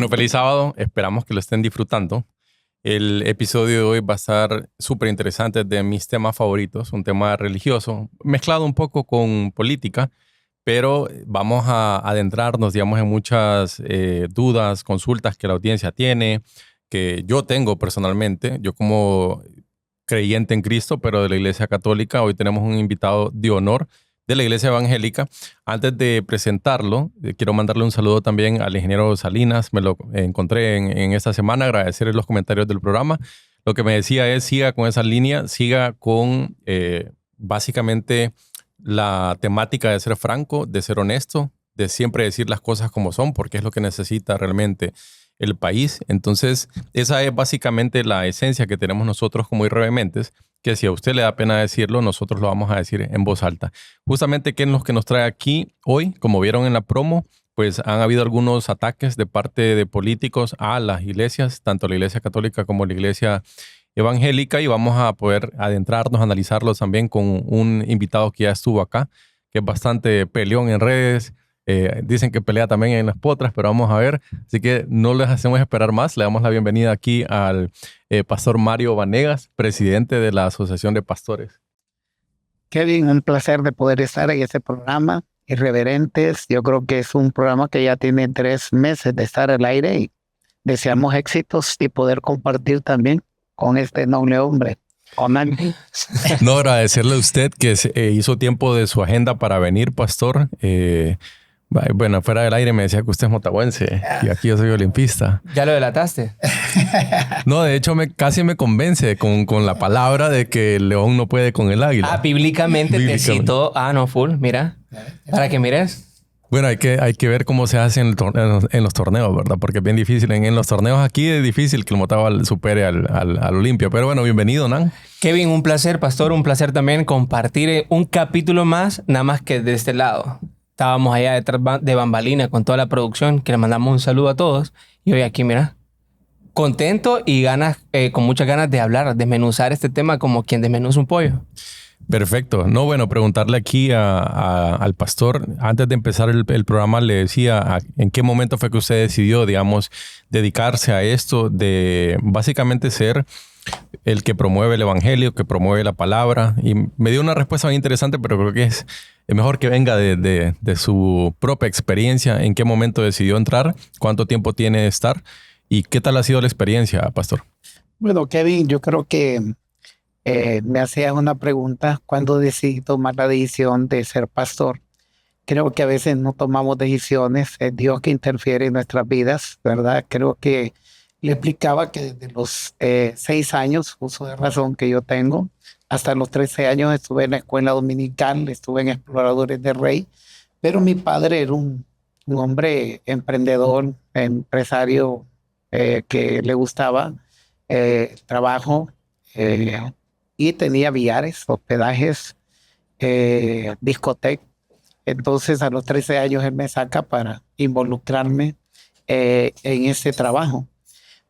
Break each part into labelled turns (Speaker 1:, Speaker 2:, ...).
Speaker 1: Bueno, feliz sábado. Esperamos que lo estén disfrutando. El episodio de hoy va a estar súper interesante, de mis temas favoritos, un tema religioso, mezclado un poco con política, pero vamos a adentrarnos, digamos, en muchas dudas, consultas que la audiencia tiene, que yo tengo personalmente. Yo como creyente en Cristo, pero de la Iglesia Católica, hoy tenemos un invitado de honor de la Iglesia Evangélica. Antes de presentarlo, quiero mandarle un saludo también al ingeniero Salinas. Me lo encontré en esta semana, agradecerle los comentarios del programa. Lo que me decía es, siga con esa línea, siga con básicamente la temática de ser franco, de ser honesto, de siempre decir las cosas como son, porque es lo que necesita realmente el país. Entonces, esa es básicamente la esencia que tenemos nosotros como irreverentes, que si a usted le da pena decirlo, nosotros lo vamos a decir en voz alta. Justamente, ¿qué es lo que nos trae aquí hoy? Como vieron en la promo, pues han habido algunos ataques de parte de políticos a las iglesias, tanto la Iglesia Católica como la Iglesia Evangélica, y vamos a poder adentrarnos, analizarlos también con un invitado que ya estuvo acá, que es bastante peleón en redes. Dicen que pelea también en las potras, pero vamos a ver. Así que no les hacemos esperar más. Le damos la bienvenida aquí al pastor Mario Vanegas, presidente de la Asociación de Pastores.
Speaker 2: Kevin, un placer de poder estar en este programa. Irreverentes, yo creo que es un programa que ya tiene 3 meses de estar al aire y deseamos éxitos y poder compartir también con este noble hombre.
Speaker 1: No, agradecerle a usted que hizo tiempo de su agenda para venir, pastor. Bueno, fuera del aire me decía que usted es motahuense y aquí yo soy olimpista.
Speaker 3: ¿Ya lo delataste?
Speaker 1: No, de hecho casi me convence con la palabra de que el león no puede con el águila.
Speaker 3: Bíblicamente te citó. No, full, mira. Para que mires.
Speaker 1: Bueno, hay que ver cómo se hace en los torneos, ¿verdad? Porque es bien difícil. En los torneos aquí es difícil que el Motagua supere al Olimpia. Pero bueno, bienvenido, Nan.
Speaker 3: Kevin, un placer, pastor. Un placer también compartir un capítulo más, nada más que de este lado. Estábamos allá detrás de bambalina con toda la producción, que le mandamos un saludo a todos. Y hoy aquí, mira, contento y con muchas ganas de hablar, desmenuzar este tema como quien desmenuza un pollo.
Speaker 1: Perfecto. No, bueno, preguntarle aquí al pastor, antes de empezar el programa, le decía en qué momento fue que usted decidió, digamos, dedicarse a esto de básicamente ser el que promueve el evangelio, que promueve la palabra. Y me dio una respuesta muy interesante, pero creo que es mejor que venga de su propia experiencia. ¿En qué momento decidió entrar? ¿Cuánto tiempo tiene de estar? ¿Y qué tal ha sido la experiencia, pastor?
Speaker 2: Bueno, Kevin, yo creo que me hacías una pregunta cuando decidí tomar la decisión de ser pastor. Creo que a veces no tomamos decisiones, es Dios que interfiere en nuestras vidas, ¿verdad? Creo que le explicaba que desde los 6 años, uso de razón que yo tengo, hasta los 13 años estuve en la escuela dominical, estuve en Exploradores de Rey, pero mi padre era un hombre emprendedor, empresario que le gustaba el trabajo, y tenía billares, hospedajes, discotecas. Entonces a los 13 años él me saca para involucrarme en ese trabajo.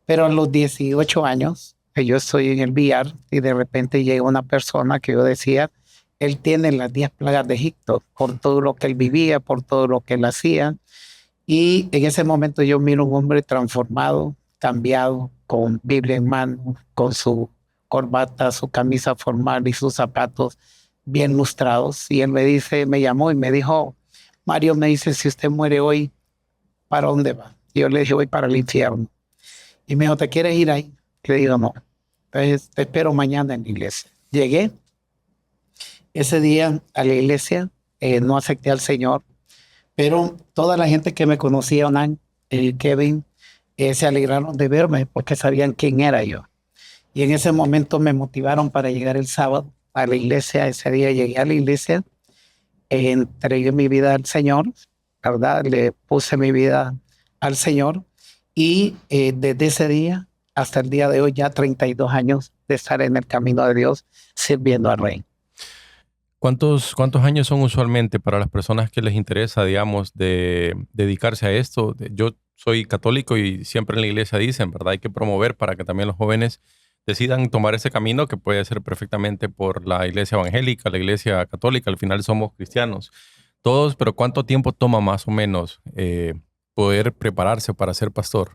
Speaker 2: Pero a los 18 años yo estoy en el billar y de repente llega una persona que yo decía, él tiene las 10 plagas de Egipto, por todo lo que él vivía, por todo lo que él hacía. Y en ese momento yo miro un hombre transformado, cambiado, con Biblia en mano, con su corbata, su camisa formal y sus zapatos bien lustrados. Y él me llamó y me dijo, Mario, me dice, si usted muere hoy, ¿para dónde va? Y yo le dije, voy para el infierno. Y me dijo, ¿te quieres ir ahí? Le digo, no. Entonces, te espero mañana en la iglesia. Llegué ese día a la iglesia, no acepté al Señor, pero toda la gente que me conocía, Onan, Kevin, se alegraron de verme porque sabían quién era yo. Y en ese momento me motivaron para llegar el sábado a la iglesia. Ese día llegué a la iglesia, entregué mi vida al Señor, ¿verdad? Le puse mi vida al Señor. Y desde ese día hasta el día de hoy, ya 32 años de estar en el camino de Dios, sirviendo al Rey.
Speaker 1: ¿Cuántos años son usualmente para las personas que les interesa, digamos, de dedicarse a esto? Yo soy católico y siempre en la iglesia dicen, ¿verdad? Hay que promover para que también los jóvenes decidan tomar ese camino que puede ser perfectamente por la iglesia evangélica, la iglesia católica. Al final somos cristianos todos, pero ¿cuánto tiempo toma más o menos poder prepararse para ser pastor?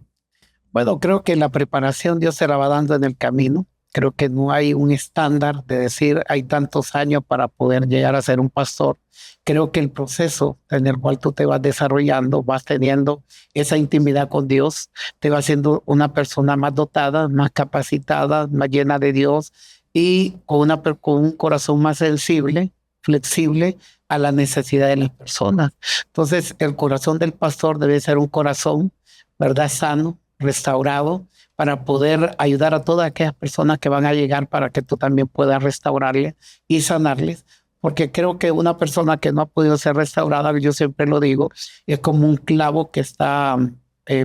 Speaker 2: Bueno, creo que la preparación Dios se la va dando en el camino. Creo que no hay un estándar de decir hay tantos años para poder llegar a ser un pastor. Creo que el proceso en el cual tú te vas desarrollando, vas teniendo esa intimidad con Dios, te va haciendo una persona más dotada, más capacitada, más llena de Dios y con un corazón más sensible, flexible a la necesidad de las personas. Entonces, el corazón del pastor debe ser un corazón, ¿verdad? Sano, restaurado, para poder ayudar a todas aquellas personas que van a llegar para que tú también puedas restaurarles y sanarles. Porque creo que una persona que no ha podido ser restaurada, yo siempre lo digo, es como un clavo que está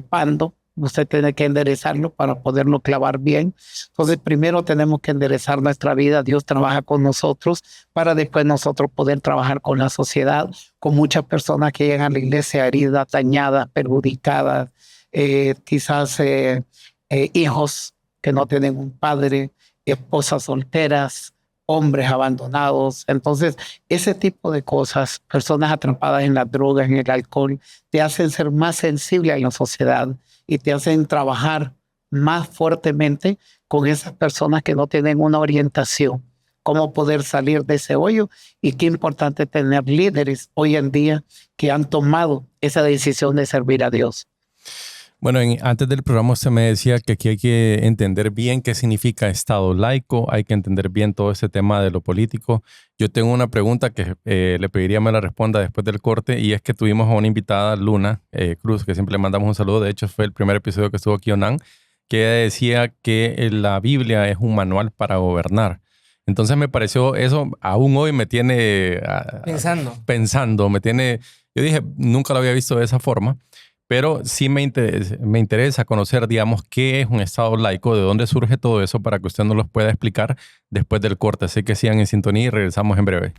Speaker 2: pando. Usted tiene que enderezarlo para poderlo clavar bien. Entonces, primero tenemos que enderezar nuestra vida. Dios trabaja con nosotros para después nosotros poder trabajar con la sociedad, con muchas personas que llegan a la iglesia heridas, dañadas, perjudicadas, quizás hijos que no tienen un padre, esposas solteras, hombres abandonados. Entonces, ese tipo de cosas, personas atrapadas en las drogas, en el alcohol, te hacen ser más sensible a la sociedad y te hacen trabajar más fuertemente con esas personas que no tienen una orientación, cómo poder salir de ese hoyo. Y qué importante tener líderes hoy en día que han tomado esa decisión de servir a Dios.
Speaker 1: Bueno, antes del programa usted me decía que aquí hay que entender bien qué significa Estado laico, hay que entender bien todo ese tema de lo político. Yo tengo una pregunta que le pediría me la responda después del corte, y es que tuvimos a una invitada, Luna Cruz, que siempre le mandamos un saludo. De hecho, fue el primer episodio que estuvo aquí Onan, que ella decía que la Biblia es un manual para gobernar. Entonces me pareció eso, aún hoy me tiene pensando, yo dije, nunca lo había visto de esa forma. Pero sí me interesa conocer, digamos, qué es un Estado laico, de dónde surge todo eso, para que usted nos lo pueda explicar después del corte. Así que sigan en sintonía y regresamos en breve.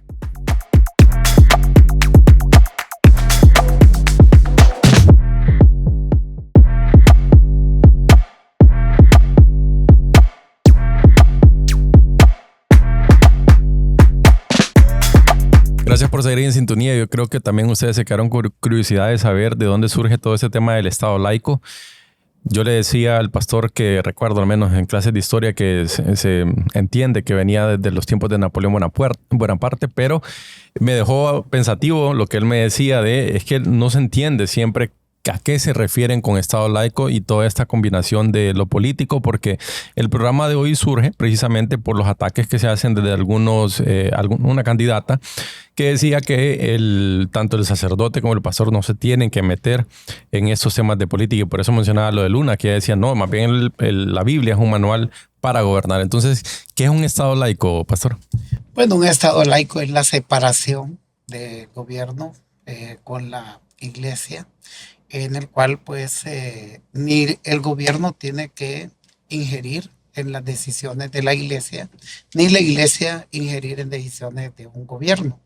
Speaker 1: Gracias por seguir en sintonía. Yo creo que también ustedes se quedaron con curiosidad de saber de dónde surge todo ese tema del Estado laico. Yo le decía al pastor que recuerdo, al menos en clases de historia, que se entiende que venía desde los tiempos de Napoleón Bonaparte, pero me dejó pensativo lo que él me decía es que no se entiende siempre a qué se refieren con Estado laico y toda esta combinación de lo político, porque el programa de hoy surge precisamente por los ataques que se hacen desde una candidata que decía que tanto el sacerdote como el pastor no se tienen que meter en estos temas de política, y por eso mencionaba lo de Luna, que ella decía, no, más bien la Biblia es un manual para gobernar. Entonces, ¿qué es un Estado laico, pastor?
Speaker 2: Bueno, un Estado laico es la separación del gobierno con la iglesia, en el cual pues ni el gobierno tiene que ingerir en las decisiones de la iglesia, ni la iglesia ingerir en decisiones de un gobierno.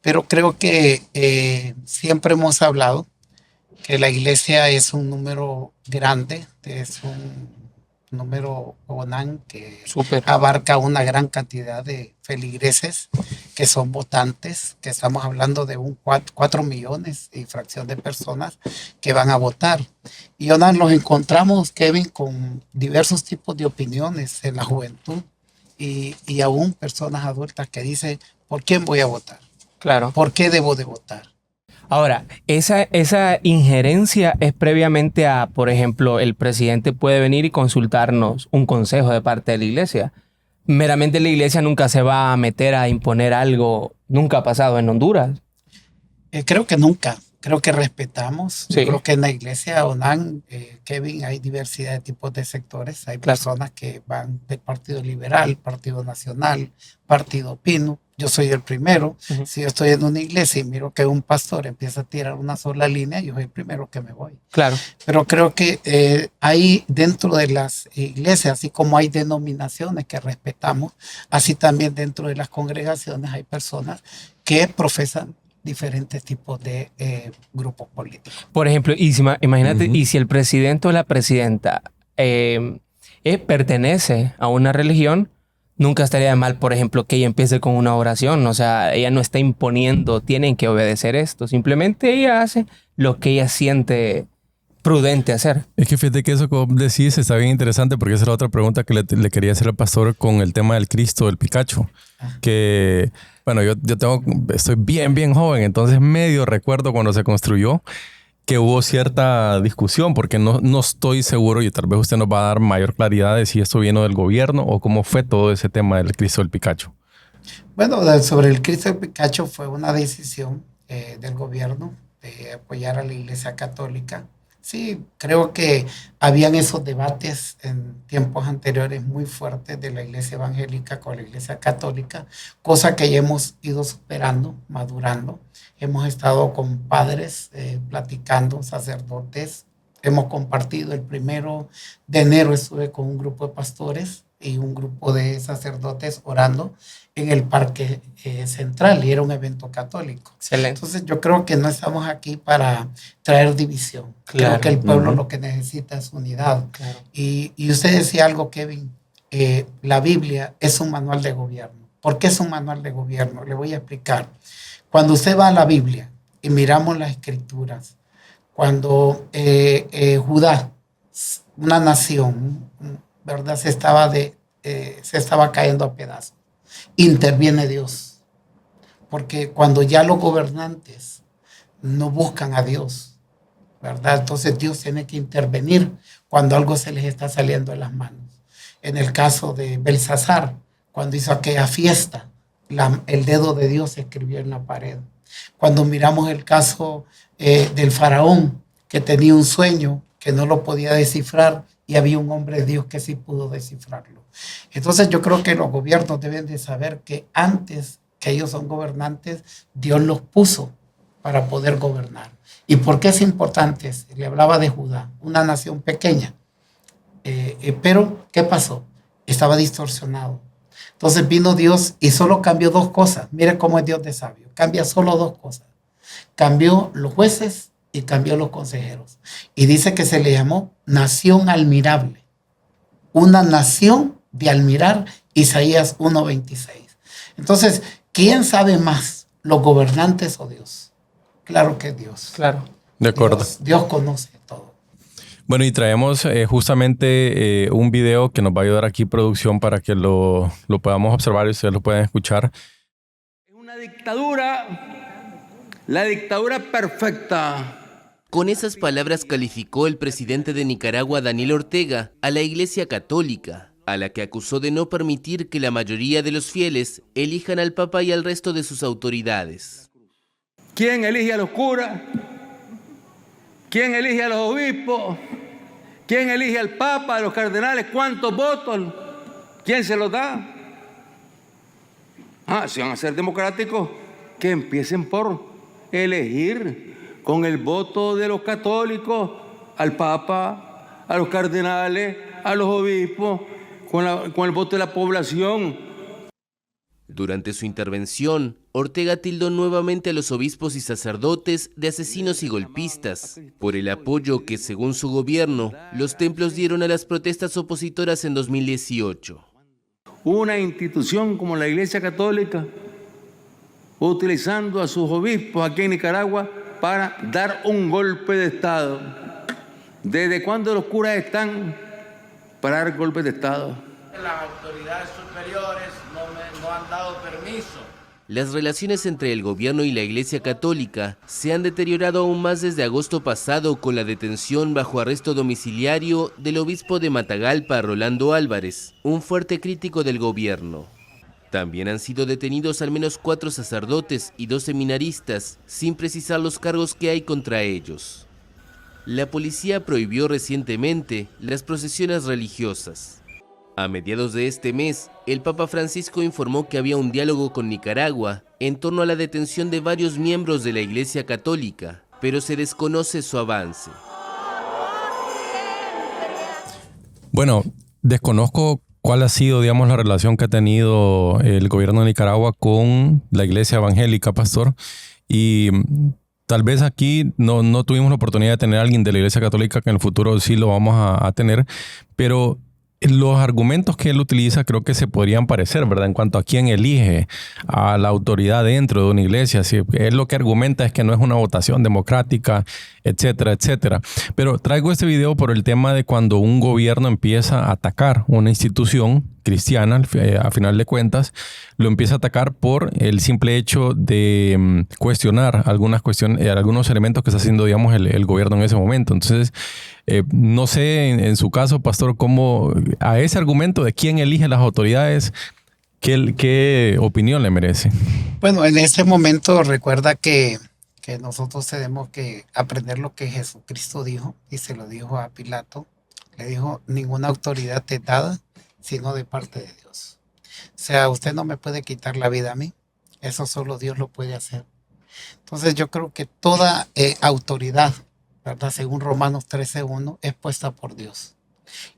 Speaker 2: Pero creo que siempre hemos hablado que la iglesia es un número grande, es un número Onan que abarca una gran cantidad de feligreses que son votantes, que estamos hablando de 4 millones y fracción de personas que van a votar. Y Onan, nos encontramos, Kevin, con diversos tipos de opiniones en la juventud y aún personas adultas que dicen, ¿por quién voy a votar?
Speaker 3: Claro.
Speaker 2: ¿Por qué debo de votar?
Speaker 3: Ahora, esa injerencia es previamente a, por ejemplo, el presidente puede venir y consultarnos un consejo de parte de la iglesia. Meramente la iglesia nunca se va a meter a imponer algo, nunca ha pasado en Honduras.
Speaker 2: Creo que nunca. Creo que respetamos.
Speaker 3: Sí.
Speaker 2: Yo creo que en la iglesia Onan, Kevin, hay diversidad de tipos de sectores. Hay personas que van del Partido Liberal, Partido Nacional, Partido Pino. Yo soy el primero. Uh-huh. Si yo estoy en una iglesia y miro que un pastor empieza a tirar una sola línea, yo soy el primero que me voy.
Speaker 3: Claro.
Speaker 2: Pero creo que hay dentro de las iglesias, así como hay denominaciones que respetamos, así también dentro de las congregaciones hay personas que profesan diferentes tipos de grupos políticos.
Speaker 3: Por ejemplo, imagínate, y si el presidente o la presidenta pertenece a una religión, nunca estaría mal, por ejemplo, que ella empiece con una oración. O sea, ella no está imponiendo, tienen que obedecer esto. Simplemente ella hace lo que ella siente prudente hacer.
Speaker 1: Es que fíjate que eso que vos decís está bien interesante porque esa es la otra pregunta que le quería hacer al pastor con el tema del Cristo del Picacho. Que, bueno, yo estoy bien joven, entonces medio recuerdo cuando se construyó que hubo cierta discusión porque no estoy seguro y tal vez usted nos va a dar mayor claridad de si esto vino del gobierno o cómo fue todo ese tema del Cristo del Picacho.
Speaker 2: Bueno, sobre el Cristo del Picacho fue una decisión del gobierno de apoyar a la Iglesia Católica. Sí, creo que habían esos debates en tiempos anteriores muy fuertes de la Iglesia Evangélica con la Iglesia Católica, cosa que ya hemos ido superando, madurando. Hemos estado con padres platicando, sacerdotes. Hemos compartido el 1 de enero, estuve con un grupo de pastores y un grupo de sacerdotes orando en el Parque Central y era un evento católico.
Speaker 3: Excelente.
Speaker 2: Entonces yo creo que no estamos aquí para traer división.
Speaker 3: Claro.
Speaker 2: Creo que el pueblo lo que necesita es unidad.
Speaker 3: Claro.
Speaker 2: Y usted decía algo, Kevin, la Biblia es un manual de gobierno. ¿Por qué es un manual de gobierno? Le voy a explicar. Cuando usted va a la Biblia y miramos las escrituras, cuando Judá, una nación, ¿verdad? Se estaba cayendo a pedazos. Interviene Dios. Porque cuando ya los gobernantes no buscan a Dios, ¿verdad? Entonces Dios tiene que intervenir cuando algo se les está saliendo de las manos. En el caso de Belsasar, cuando hizo aquella fiesta, el dedo de Dios se escribió en la pared. Cuando miramos el caso del faraón, que tenía un sueño que no lo podía descifrar y había un hombre de Dios que sí pudo descifrarlo. Entonces yo creo que los gobiernos deben de saber que antes que ellos son gobernantes, Dios los puso para poder gobernar. ¿Y por qué es importante? Le hablaba de Judá, una nación pequeña. Pero, ¿qué pasó? Estaba distorsionado. Entonces vino Dios y solo cambió dos cosas. Mire cómo es Dios de sabio. Cambia solo dos cosas. Cambió los jueces y cambió los consejeros. Y dice que se le llamó nación admirable. Una nación de admirar, Isaías 1:26. Entonces, ¿quién sabe más, los gobernantes o Dios? Claro que Dios.
Speaker 3: Claro.
Speaker 1: De acuerdo.
Speaker 2: Dios conoce todo.
Speaker 1: Bueno, y traemos justamente un video que nos va a ayudar aquí producción para que lo podamos observar y ustedes lo puedan escuchar.
Speaker 4: Es una dictadura, la dictadura perfecta.
Speaker 5: Con esas palabras calificó el presidente de Nicaragua, Daniel Ortega, a la Iglesia Católica, a la que acusó de no permitir que la mayoría de los fieles elijan al Papa y al resto de sus autoridades.
Speaker 4: ¿Quién elige a los curas? ¿Quién elige a los obispos? ¿Quién elige al Papa, a los cardenales? ¿Cuántos votos? ¿Quién se los da? Si van a ser democráticos, que empiecen por elegir con el voto de los católicos al Papa, a los cardenales, a los obispos, con el voto de la población.
Speaker 5: Durante su intervención, Ortega tildó nuevamente a los obispos y sacerdotes de asesinos y golpistas por el apoyo que, según su gobierno, los templos dieron a las protestas opositoras en 2018.
Speaker 4: Una institución como la Iglesia Católica, utilizando a sus obispos aquí en Nicaragua para dar un golpe de Estado. ¿Desde cuándo los curas están para dar golpes de Estado?
Speaker 6: Las autoridades superiores no han dado permiso.
Speaker 5: Las relaciones entre el gobierno y la Iglesia Católica se han deteriorado aún más desde agosto pasado con la detención bajo arresto domiciliario del obispo de Matagalpa, Rolando Álvarez, un fuerte crítico del gobierno. También han sido detenidos al menos 4 sacerdotes y 2 seminaristas, sin precisar los cargos que hay contra ellos. La policía prohibió recientemente las procesiones religiosas. A mediados de este mes, el Papa Francisco informó que había un diálogo con Nicaragua en torno a la detención de varios miembros de la Iglesia Católica, pero se desconoce su avance.
Speaker 1: Bueno, desconozco cuál ha sido, digamos, la relación que ha tenido el gobierno de Nicaragua con la Iglesia Evangélica, pastor, y tal vez aquí no tuvimos la oportunidad de tener a alguien de la Iglesia Católica, que en el futuro sí lo vamos a tener, pero los argumentos que él utiliza creo que se podrían parecer, ¿verdad? En cuanto a quién elige a la autoridad dentro de una iglesia. Si él lo que argumenta es que no es una votación democrática, etcétera, etcétera. Pero traigo este video por el tema de cuando un gobierno empieza a atacar una institución cristiana, a final de cuentas, lo empieza a atacar por el simple hecho de cuestionar algunas cuestiones, algunos elementos que está haciendo, digamos, el gobierno en ese momento. Entonces, no sé en su caso, pastor, cómo a ese argumento de quién elige las autoridades, ¿qué opinión le merece?
Speaker 2: Bueno, en ese momento recuerda que nosotros tenemos que aprender lo que Jesucristo dijo, y se lo dijo a Pilato. Le dijo, ninguna autoridad te es dada sino de parte de Dios. O sea, usted no me puede quitar la vida a mí. Eso solo Dios lo puede hacer. Entonces yo creo que toda autoridad, ¿verdad? Según Romanos 13:1, es puesta por Dios.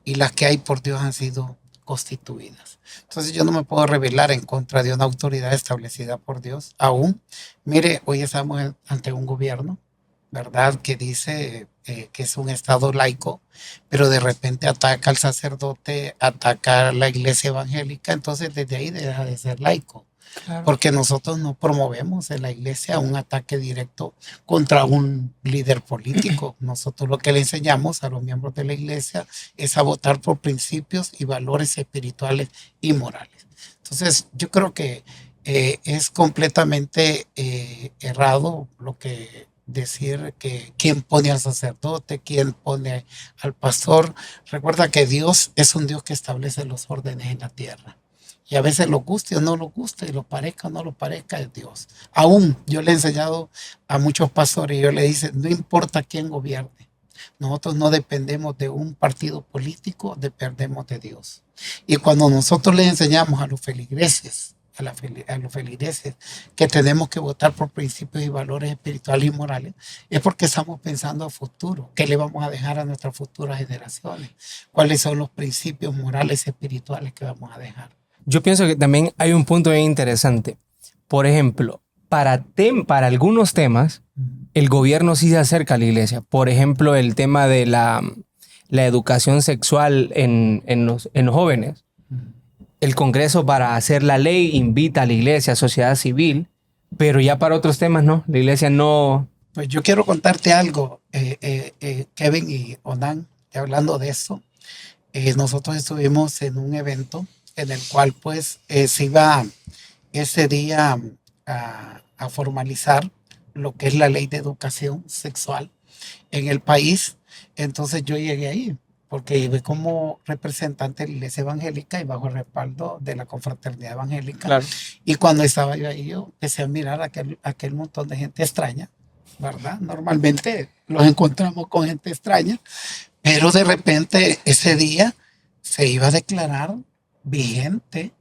Speaker 2: Y las que hay por Dios han sido constituidas. Entonces yo no me puedo rebelar en contra de una autoridad establecida por Dios. Aún, mire, hoy estamos ante un gobierno, ¿verdad? Que dice que es un estado laico, pero de repente ataca al sacerdote, ataca a la iglesia evangélica, entonces desde ahí deja de ser laico. Claro. Porque nosotros no promovemos en la iglesia un ataque directo contra un líder político. Nosotros lo que le enseñamos a los miembros de la iglesia es a votar por principios y valores espirituales y morales. Entonces yo creo que es completamente errado lo que decir que quién pone al sacerdote, quién pone al pastor. Recuerda que Dios es un Dios que establece los órdenes en la tierra. Y a veces lo guste o no lo guste, y lo parezca o no lo parezca, es Dios. Aún yo le he enseñado a muchos pastores, y yo le dice, no importa quién gobierne. Nosotros no dependemos de un partido político, dependemos de Dios. Y cuando nosotros le enseñamos a los feligreses, a los feligreses que tenemos que votar por principios y valores espirituales y morales, es porque estamos pensando a futuro. ¿Qué le vamos a dejar a nuestras futuras generaciones? ¿Cuáles son los principios morales y espirituales que vamos a dejar?
Speaker 3: Yo pienso que también hay un punto bien interesante. Por ejemplo, para algunos temas, el gobierno sí se acerca a la iglesia. Por ejemplo, el tema de la educación sexual en los jóvenes. El Congreso, para hacer la ley, invita a la iglesia, a sociedad civil, pero ya para otros temas no. La iglesia no.
Speaker 2: Pues yo quiero contarte algo, Kevin y Onan, hablando de eso. Nosotros estuvimos en un evento en el cual pues se iba ese día a formalizar lo que es la ley de educación sexual en el país. Entonces yo llegué ahí porque llegué como representante de la iglesia evangélica y bajo el respaldo de la confraternidad evangélica. Claro. Y cuando estaba yo ahí, yo empecé a mirar aquel montón de gente extraña, ¿verdad? Normalmente los encontramos con gente extraña, pero de repente ese día se iba a declarar vigente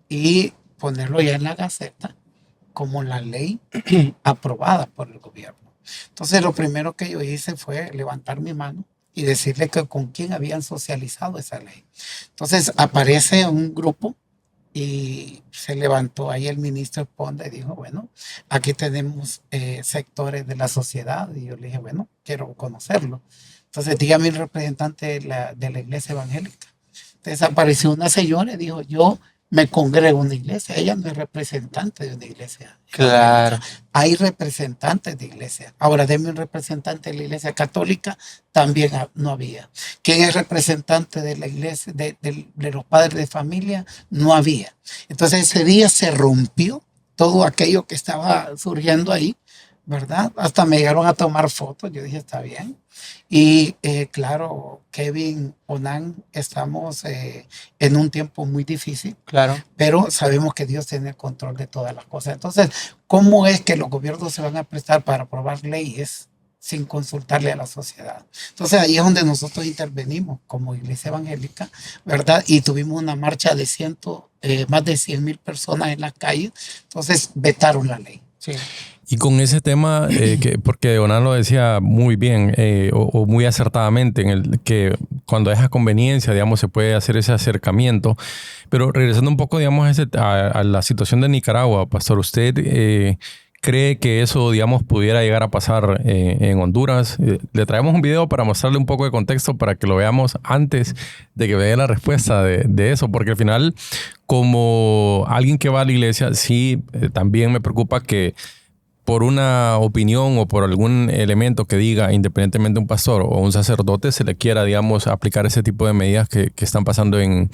Speaker 2: y ponerlo ya en la Gaceta como la ley aprobada por el gobierno. Entonces lo primero que yo hice fue levantar mi mano y decirle que con quién habían socializado esa ley. Entonces aparece un grupo y se levantó ahí el ministro Ponda y dijo, bueno, aquí tenemos sectores de la sociedad. Y yo le dije, bueno, quiero conocerlo. Entonces dígame el representante de la iglesia evangélica. Entonces apareció una señora y dijo, yo me congrego en una iglesia. Ella no es representante de una iglesia.
Speaker 3: Claro.
Speaker 2: Hay representantes de iglesia. Ahora, deme un representante de la iglesia católica, también no había. ¿Quién es representante de la iglesia, de los padres de familia? No había. Entonces ese día se rompió todo aquello que estaba surgiendo ahí, ¿verdad? Hasta me llegaron a tomar fotos. Yo dije, está bien. Y claro, Kevin, Onan, estamos en un tiempo muy difícil. Claro. Pero sabemos que Dios tiene el control de todas las cosas. Entonces, ¿cómo es que los gobiernos se van a prestar para aprobar leyes sin consultarle a la sociedad? Entonces, ahí es donde nosotros intervenimos como iglesia evangélica, ¿verdad? Y tuvimos una marcha de más de 100,000 personas en las calles. Entonces, vetaron la ley. Sí.
Speaker 1: Y con ese tema, porque Onan lo decía muy bien o muy acertadamente, en el que cuando es a conveniencia, digamos, se puede hacer ese acercamiento. Pero regresando un poco, digamos, a la situación de Nicaragua, pastor, usted, cree que eso, digamos, pudiera llegar a pasar en Honduras? Le traemos un video para mostrarle un poco de contexto para que lo veamos antes de que vea la respuesta de eso, porque al final, como alguien que va a la iglesia, sí, también me preocupa que por una opinión o por algún elemento que diga, independientemente de un pastor o un sacerdote, se le quiera, digamos, aplicar ese tipo de medidas que están pasando en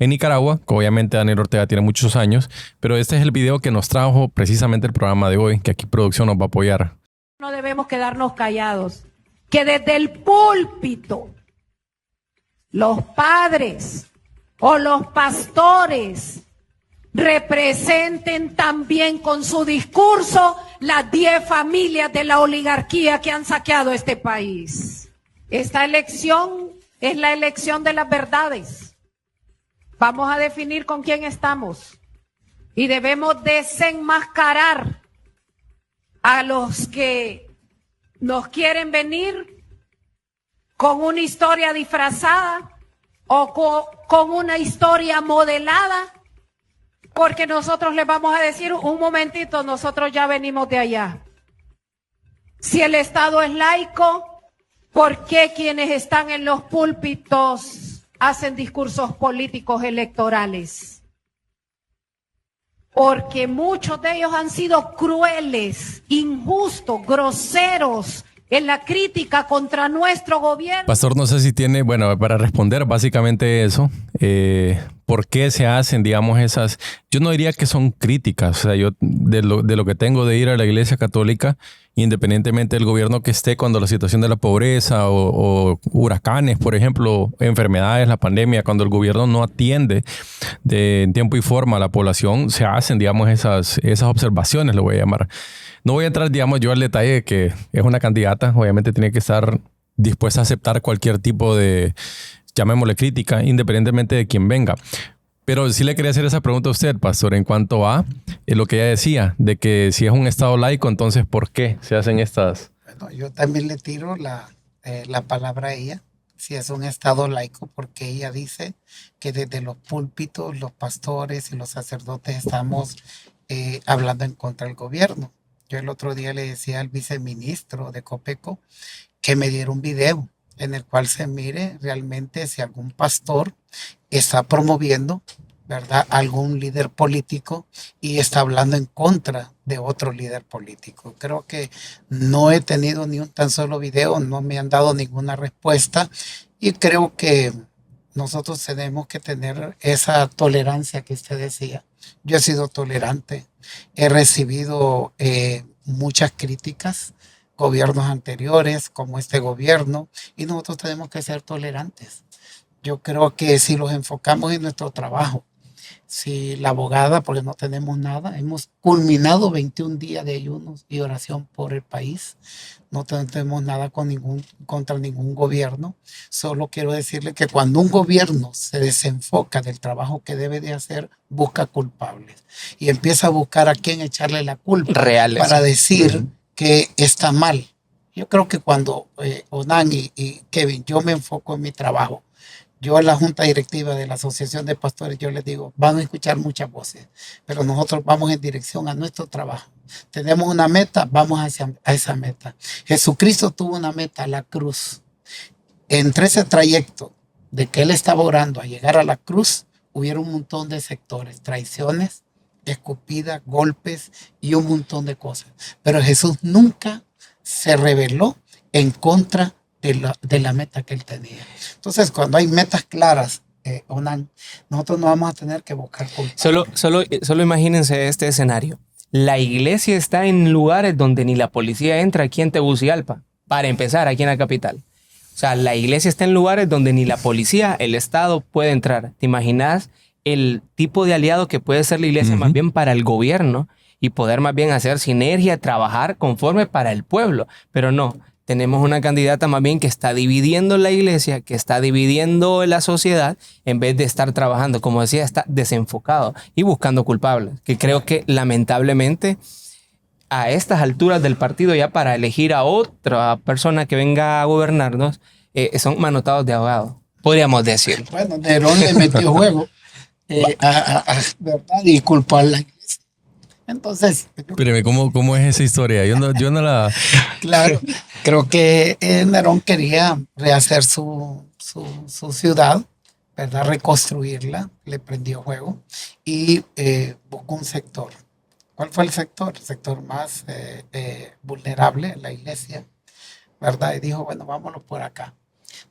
Speaker 1: Nicaragua, que obviamente Daniel Ortega tiene muchos años, pero este es el video que nos trajo precisamente el programa de hoy, que aquí producción nos va a apoyar.
Speaker 7: No debemos quedarnos callados, que desde el púlpito los padres o los pastores representen también con su discurso las 10 familias de la oligarquía que han saqueado este país. Esta elección es la elección de las verdades. Vamos a definir con quién estamos y debemos desenmascarar a los que nos quieren venir con una historia disfrazada o con una historia modelada, porque nosotros les vamos a decir, un momentito, nosotros ya venimos de allá. Si el Estado es laico, ¿por qué quienes están en los púlpitos hacen discursos políticos electorales? Porque muchos de ellos han sido crueles, injustos, groseros en la crítica contra nuestro gobierno.
Speaker 1: Pastor, no sé si tiene, bueno, para responder básicamente eso, ¿por qué se hacen, digamos, esas? Yo no diría que son críticas, o sea, yo de lo que tengo de ir a la Iglesia Católica, independientemente del gobierno que esté, cuando la situación de la pobreza o huracanes, por ejemplo, enfermedades, la pandemia, cuando el gobierno no atiende en tiempo y forma a la población, se hacen, digamos, esas observaciones, lo voy a llamar. No voy a entrar, digamos, yo al detalle de que es una candidata, obviamente tiene que estar dispuesta a aceptar cualquier tipo de, llamémosle, crítica, independientemente de quién venga. Pero sí le quería hacer esa pregunta a usted, pastor, en cuanto a lo que ella decía, de que si es un Estado laico, entonces, ¿por qué se hacen estas?
Speaker 2: Bueno, yo también le tiro la palabra a ella, si es un Estado laico, porque ella dice que desde los púlpitos, los pastores y los sacerdotes estamos hablando en contra del gobierno. Yo el otro día le decía al viceministro de Copeco que me diera un video en el cual se mire realmente si algún pastor está promoviendo, ¿verdad?, algún líder político y está hablando en contra de otro líder político. Creo que no he tenido ni un tan solo video, no me han dado ninguna respuesta y creo que nosotros tenemos que tener esa tolerancia que usted decía. Yo he sido tolerante, he recibido muchas críticas, gobiernos anteriores como este gobierno, y nosotros tenemos que ser tolerantes. Yo creo que si los enfocamos en nuestro trabajo, si la abogada, porque no tenemos nada, hemos culminado 21 días de ayunos y oración por el país, no tenemos nada contra ningún gobierno, solo quiero decirle que cuando un gobierno se desenfoca del trabajo que debe de hacer, busca culpables y empieza a buscar a quién echarle la culpa para decir que está mal. Yo creo que cuando Onan y Kevin, yo me enfoco en mi trabajo. Yo en la junta directiva de la Asociación de Pastores, yo les digo, van a escuchar muchas voces, pero nosotros vamos en dirección a nuestro trabajo. Tenemos una meta, vamos hacia esa meta. Jesucristo tuvo una meta, la cruz. Entre ese trayecto de que Él estaba orando a llegar a la cruz, hubieron un montón de sectores, traiciones, escupidas, golpes y un montón de cosas. Pero Jesús nunca se rebeló en contra de la meta que Él tenía. Entonces, cuando hay metas claras, Onan, nosotros no vamos a tener que buscar culpables.
Speaker 3: Solo imagínense este escenario. La iglesia está en lugares donde ni la policía entra aquí en Tegucigalpa, para empezar, aquí en la capital. O sea, la iglesia está en lugares donde ni la policía, el Estado puede entrar. ¿Te imaginas el tipo de aliado que puede ser la iglesia más bien para el gobierno y poder más bien hacer sinergia, trabajar conforme para el pueblo? Pero no. Tenemos una candidata más bien que está dividiendo la iglesia, que está dividiendo la sociedad, en vez de estar trabajando, como decía, está desenfocado y buscando culpables. Que creo que lamentablemente a estas alturas del partido, ya para elegir a otra persona que venga a gobernarnos, son manotados de ahogado, podríamos decir.
Speaker 2: Bueno, Nerón le metió juego, ¿verdad? Y culpó a la iglesia. Entonces,
Speaker 1: Espérame, ¿cómo es esa historia? Yo no la...
Speaker 2: claro, creo que Nerón quería rehacer su ciudad, ¿verdad? Reconstruirla, le prendió fuego y buscó un sector. ¿Cuál fue el sector? El sector más vulnerable, la iglesia, ¿verdad? Y dijo, bueno, vámonos por acá.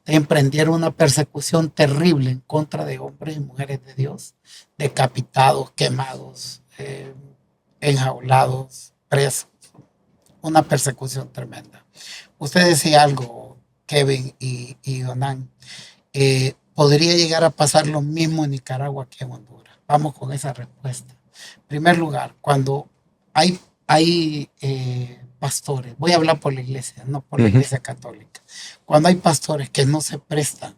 Speaker 2: Emprendieron una persecución terrible en contra de hombres y mujeres de Dios, decapitados, quemados, enjaulados, presos. Una persecución tremenda. Usted decía algo, Kevin y Donán, podría llegar a pasar lo mismo en Nicaragua que en Honduras. Vamos con esa respuesta. En primer lugar, cuando hay pastores, voy a hablar por la iglesia, no por la iglesia católica, cuando hay pastores que no se prestan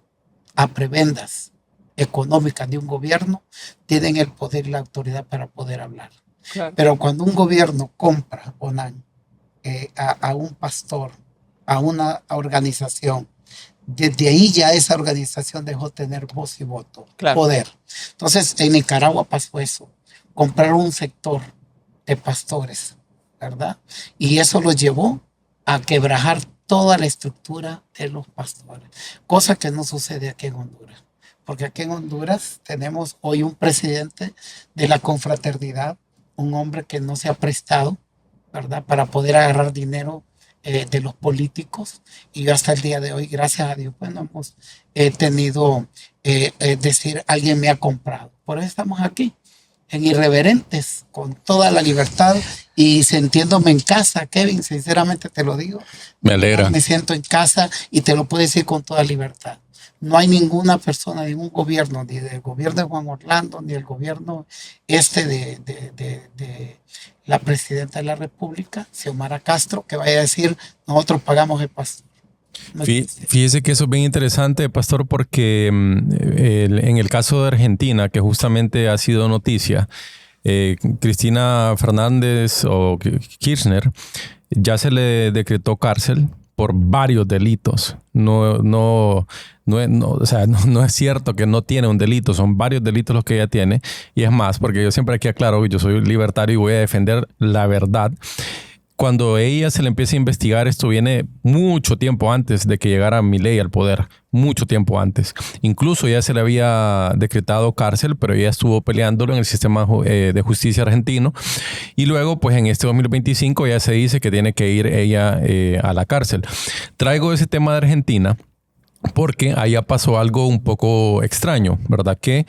Speaker 2: a prebendas económicas de un gobierno, tienen el poder y la autoridad para poder hablar.
Speaker 3: Claro.
Speaker 2: Pero cuando un gobierno compra a un pastor, a una organización, desde ahí ya esa organización dejó de tener voz y voto,
Speaker 3: Claro.
Speaker 2: poder. Entonces, en Nicaragua pasó eso. Compraron un sector de pastores, ¿verdad? Y eso los llevó a quebrajar toda la estructura de los pastores, cosa que no sucede aquí en Honduras. Porque aquí en Honduras tenemos hoy un presidente de la confraternidad, un hombre que no se ha prestado, ¿verdad?, para poder agarrar dinero de los políticos. Y yo hasta el día de hoy, gracias a Dios, pues no hemos tenido, decir, alguien me ha comprado. Por eso estamos aquí, en Irreverentes, con toda la libertad y sintiéndome en casa, Kevin, sinceramente te lo digo.
Speaker 1: Me alegra.
Speaker 2: Me siento en casa y te lo puedo decir con toda libertad. No hay ninguna persona, ningún gobierno, ni del gobierno de Juan Orlando, ni el gobierno de la presidenta de la República, Xiomara Castro, que vaya a decir, nosotros pagamos el pastor. No existe.
Speaker 1: Fíjese que eso es bien interesante, pastor, porque en el caso de Argentina, que justamente ha sido noticia, Cristina Fernández o Kirchner, ya se le decretó cárcel por varios delitos. O sea, no es cierto que no tiene un delito, son varios delitos los que ella tiene. Y es más, porque yo siempre aquí aclaro que yo soy libertario y voy a defender la verdad. Cuando a ella se le empieza a investigar, esto viene mucho tiempo antes de que llegara Milei al poder, mucho tiempo antes. Incluso ya se le había decretado cárcel, pero ella estuvo peleándolo en el sistema de justicia argentino. Y luego, pues en este 2025 ya se dice que tiene que ir ella a la cárcel. Traigo ese tema de Argentina porque allá pasó algo un poco extraño, ¿verdad? Que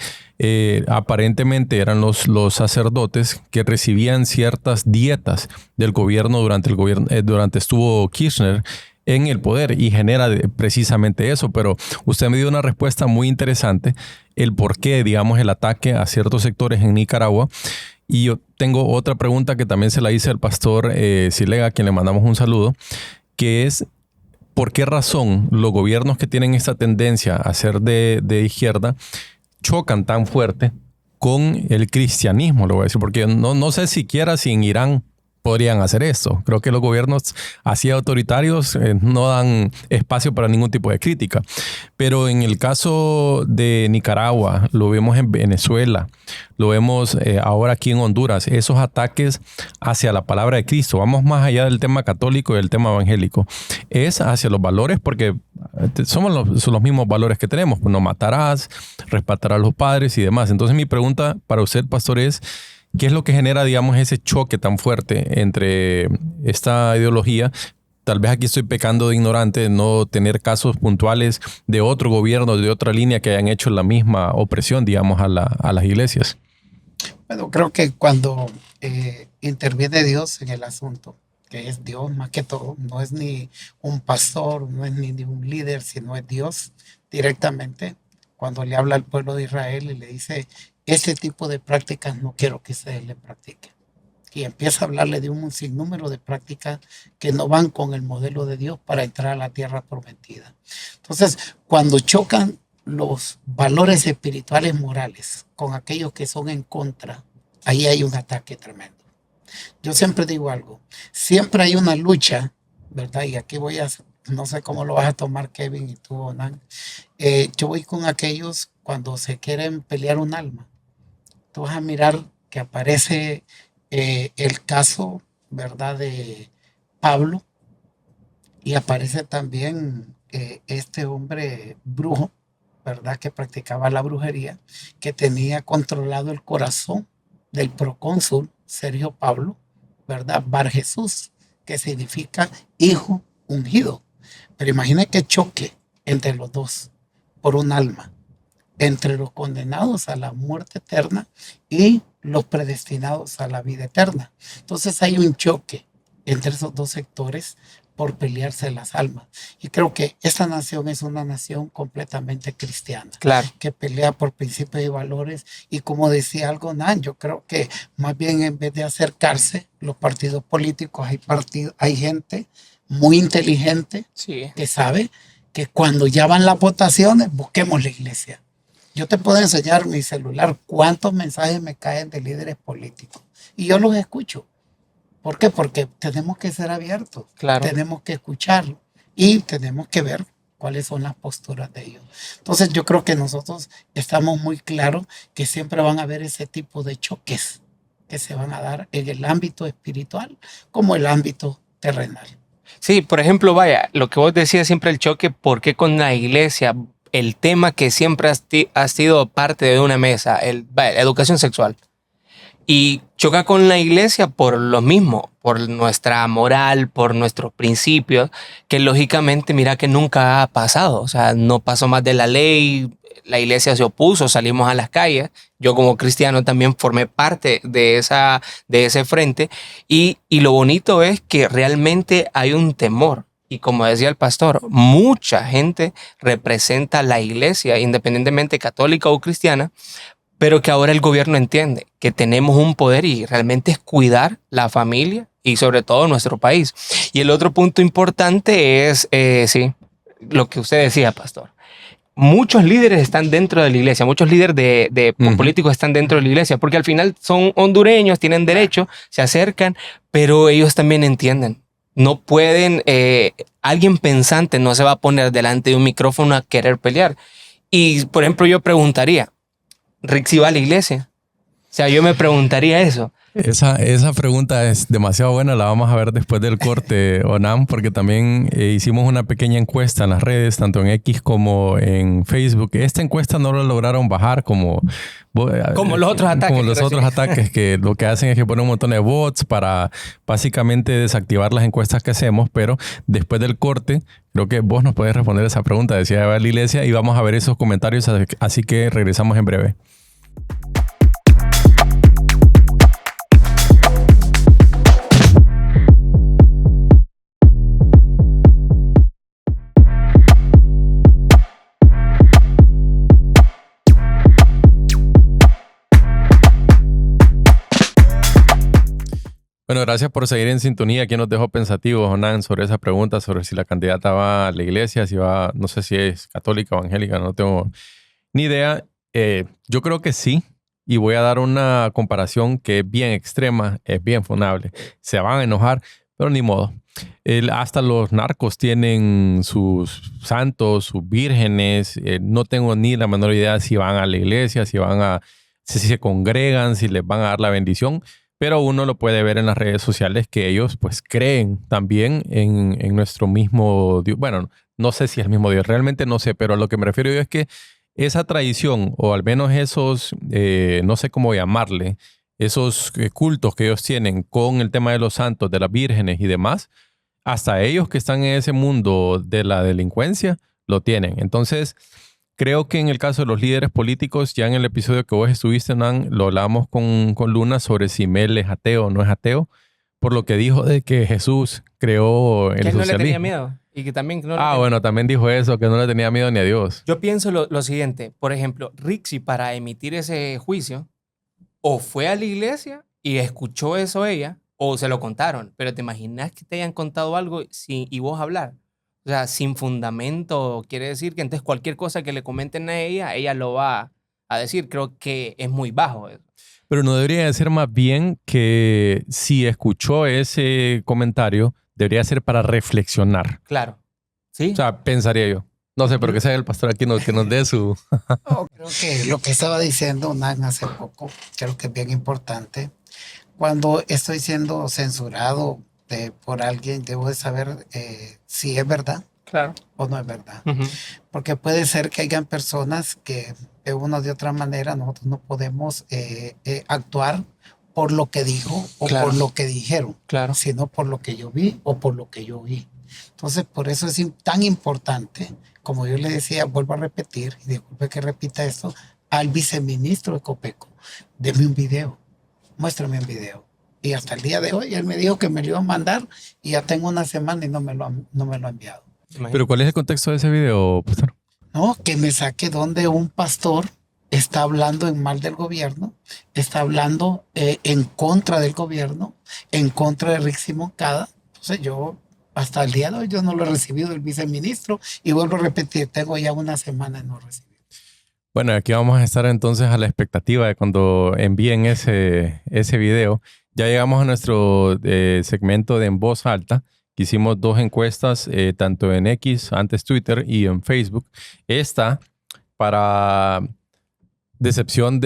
Speaker 1: aparentemente eran los sacerdotes que recibían ciertas dietas del gobierno durante estuvo Kirchner en el poder y genera precisamente eso. Pero usted me dio una respuesta muy interesante, el por qué, digamos, el ataque a ciertos sectores en Nicaragua. Y yo tengo otra pregunta que también se la hice al pastor Silega, a quien le mandamos un saludo, que es: ¿por qué razón los gobiernos que tienen esta tendencia a ser de izquierda chocan tan fuerte con el cristianismo? Lo voy a decir, porque no sé siquiera si en Irán podrían hacer esto. Creo que los gobiernos así autoritarios no dan espacio para ningún tipo de crítica. Pero en el caso de Nicaragua, lo vemos en Venezuela, lo vemos ahora aquí en Honduras, esos ataques hacia la palabra de Cristo, vamos más allá del tema católico y del tema evangélico, es hacia los valores, porque son los mismos valores que tenemos: no matarás, respetar a los padres y demás. Entonces mi pregunta para usted, pastor, es: ¿qué es lo que genera, digamos, ese choque tan fuerte entre esta ideología? Tal vez aquí estoy pecando de ignorante de no tener casos puntuales de otro gobierno, de otra línea que hayan hecho la misma opresión, digamos, a las iglesias.
Speaker 2: Bueno, creo que cuando interviene Dios en el asunto, que es Dios más que todo, no es ni un pastor, no es ni un líder, sino es Dios directamente, cuando le habla al pueblo de Israel y le dice: ese tipo de prácticas no quiero que ustedes le practiquen. Y empieza a hablarle de un sinnúmero de prácticas que no van con el modelo de Dios para entrar a la tierra prometida. Entonces, cuando chocan los valores espirituales morales con aquellos que son en contra, ahí hay un ataque tremendo. Yo siempre digo algo: siempre hay una lucha, ¿verdad? Y aquí no sé cómo lo vas a tomar, Kevin, y tú, Onan. Yo voy con aquellos cuando se quieren pelear un alma. Tú vas a mirar que aparece el caso, ¿verdad?, de Pablo, y aparece también este hombre brujo, ¿verdad?, que practicaba la brujería, que tenía controlado el corazón del procónsul Sergio Pablo, ¿verdad?, Bar Jesús, que significa hijo ungido. Pero imagina qué choque entre los dos por un alma, entre los condenados a la muerte eterna y los predestinados a la vida eterna. Entonces hay un choque entre esos dos sectores por pelearse las almas. Y creo que esta nación es una nación completamente cristiana,
Speaker 3: Claro.
Speaker 2: que pelea por principios y valores. Y como decía algo, Nan, yo creo que más bien en vez de acercarse los partidos políticos, hay gente muy inteligente
Speaker 3: Sí.
Speaker 2: que sabe que cuando ya van las votaciones, busquemos la iglesia. Yo te puedo enseñar mi celular cuántos mensajes me caen de líderes políticos. Y yo los escucho. ¿Por qué? Porque tenemos que ser abiertos,
Speaker 3: Claro.
Speaker 2: tenemos que escucharlo y tenemos que ver cuáles son las posturas de ellos. Entonces yo creo que nosotros estamos muy claros que siempre van a haber ese tipo de choques que se van a dar en el ámbito espiritual como el ámbito terrenal.
Speaker 3: Sí, por ejemplo, vaya, lo que vos decías siempre el choque, ¿por qué con la iglesia? El tema que siempre ha sido parte de una mesa, vaya, educación sexual. Y choca con la iglesia por lo mismo, por nuestra moral, por nuestros principios, que lógicamente mira que nunca ha pasado. O sea, no pasó más de la ley, la iglesia se opuso, salimos a las calles. Yo como cristiano también formé parte de ese frente. Y lo bonito es que realmente hay un temor. Y como decía el pastor, mucha gente representa la iglesia, independientemente católica o cristiana, pero que ahora el gobierno entiende que tenemos un poder y realmente es cuidar la familia y sobre todo nuestro país. Y el otro punto importante es, sí, lo que usted decía, pastor. Muchos líderes están dentro de la iglesia, muchos líderes de políticos están dentro de la iglesia, porque al final son hondureños, tienen derecho, se acercan, pero ellos también entienden. No pueden, alguien pensante no se va a poner delante de un micrófono a querer pelear. Y, por ejemplo, yo preguntaría, ¿Rixi va a la iglesia? O sea, yo me preguntaría eso.
Speaker 1: Esa pregunta es demasiado buena, la vamos a ver después del corte, Onam, porque también hicimos una pequeña encuesta en las redes, tanto en X como en Facebook. Esta encuesta no la lograron bajar como
Speaker 3: los otros ataques.
Speaker 1: Como los otros ataques, que lo que hacen es que ponen un montón de bots para básicamente desactivar las encuestas que hacemos, pero después del corte, creo que vos nos podés responder esa pregunta, decía va a la iglesia, y vamos a ver esos comentarios, así que regresamos en breve. Bueno, gracias por seguir en sintonía. Aquí nos dejó pensativos, Onan, sobre esa pregunta, sobre si la candidata va a la iglesia, si va, no sé si es católica o evangélica, no tengo ni idea. Yo creo que sí, y voy a dar una comparación que es bien extrema, es bien funable. Se van a enojar, pero ni modo. Hasta los narcos tienen sus santos, sus vírgenes. No tengo ni la menor idea si van a la iglesia, si se congregan, si les van a dar la bendición. Pero uno lo puede ver en las redes sociales que ellos pues creen también en nuestro mismo Dios. Bueno, no sé si es el mismo Dios, realmente no sé, pero a lo que me refiero yo es que esa tradición, o al menos esos, no sé cómo llamarle, esos cultos que ellos tienen con el tema de los santos, de las vírgenes y demás, hasta ellos que están en ese mundo de la delincuencia, lo tienen. Entonces, creo que en el caso de los líderes políticos, ya en el episodio que vos estuviste, Nan, lo hablamos con Luna sobre si Mel es ateo o no es ateo, por lo que dijo de que Jesús creó el socialismo.
Speaker 3: Que no le tenía miedo. Y que también
Speaker 1: bueno, también dijo eso, que no le tenía miedo ni a Dios.
Speaker 3: Yo pienso lo siguiente. Por ejemplo, Rixi, para emitir ese juicio, o fue a la iglesia y escuchó eso ella, o se lo contaron. Pero ¿te imaginas que te hayan contado algo y vos hablar? O sea, sin fundamento, quiere decir que entonces cualquier cosa que le comenten a ella lo va a decir. Creo que es muy bajo eso.
Speaker 1: Pero no debería ser más bien que si escuchó ese comentario, debería ser para reflexionar.
Speaker 3: Claro. ¿Sí?
Speaker 1: O sea, pensaría yo. No sé, pero que sea el pastor aquí que nos dé su...
Speaker 2: Creo que lo que estaba diciendo Nan hace poco, creo que es bien importante. Cuando estoy siendo censurado por alguien, debo de saber si es verdad
Speaker 3: Claro.
Speaker 2: o no es verdad.
Speaker 3: Ujú.
Speaker 2: Porque puede ser que hayan personas que de una o de otra manera nosotros no podemos actuar por lo que dijo o
Speaker 3: Claro.
Speaker 2: por lo que dijeron,
Speaker 3: Claro.
Speaker 2: sino por lo que yo vi o por lo que yo oí. Entonces, por eso es tan importante, como yo le decía, vuelvo a repetir, y disculpe que repita esto, al viceministro de Copeco, deme un video, muéstrame un video. Y hasta el día de hoy él me dijo que me lo iba a mandar y ya tengo una semana y no me lo ha enviado.
Speaker 1: Pero ¿cuál es el contexto de ese video, pastor?
Speaker 2: No, que me saque donde un pastor está hablando en mal del gobierno, está hablando en contra del gobierno, en contra de Rick Moncada. Entonces yo, hasta el día de hoy, yo no lo he recibido del viceministro y vuelvo a repetir, tengo ya una semana de no recibir.
Speaker 1: Bueno, aquí vamos a estar entonces a la expectativa de cuando envíen ese video. Ya llegamos a nuestro segmento de En Voz Alta. Hicimos 2 encuestas, tanto en X, antes Twitter, y en Facebook. Esta para decepción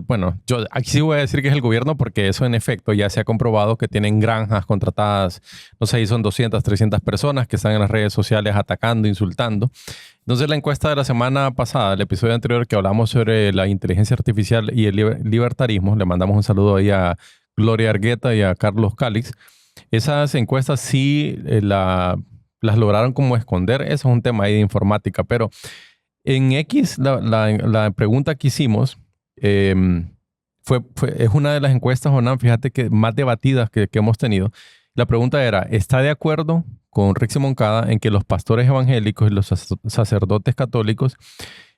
Speaker 1: bueno, yo aquí sí voy a decir que es el gobierno porque eso en efecto ya se ha comprobado que tienen granjas contratadas, no sé si son 200, 300 personas que están en las redes sociales atacando, insultando. Entonces la encuesta de la semana pasada, el episodio anterior que hablamos sobre la inteligencia artificial y el libertarismo, le mandamos un saludo ahí a Gloria Argueta y a Carlos Calix. Esas encuestas sí las lograron como esconder. Eso es un tema ahí de informática, pero en X la pregunta que hicimos es una de las encuestas, Jonan, fíjate que más debatidas que hemos tenido. La pregunta era, ¿está de acuerdo con Rick Moncada en que los pastores evangélicos y los sacerdotes católicos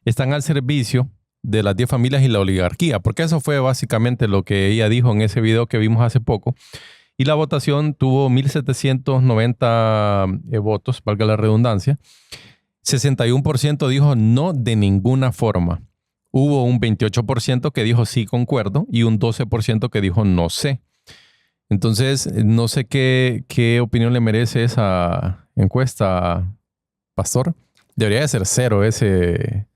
Speaker 1: están al servicio de las 10 familias y la oligarquía? Porque eso fue básicamente lo que ella dijo en ese video que vimos hace poco. Y la votación tuvo 1,790 votos, valga la redundancia. 61% dijo no de ninguna forma. Hubo un 28% que dijo sí, concuerdo, y un 12% que dijo no sé. Entonces, no sé qué opinión le merece esa encuesta, pastor. Debería de ser 0 ese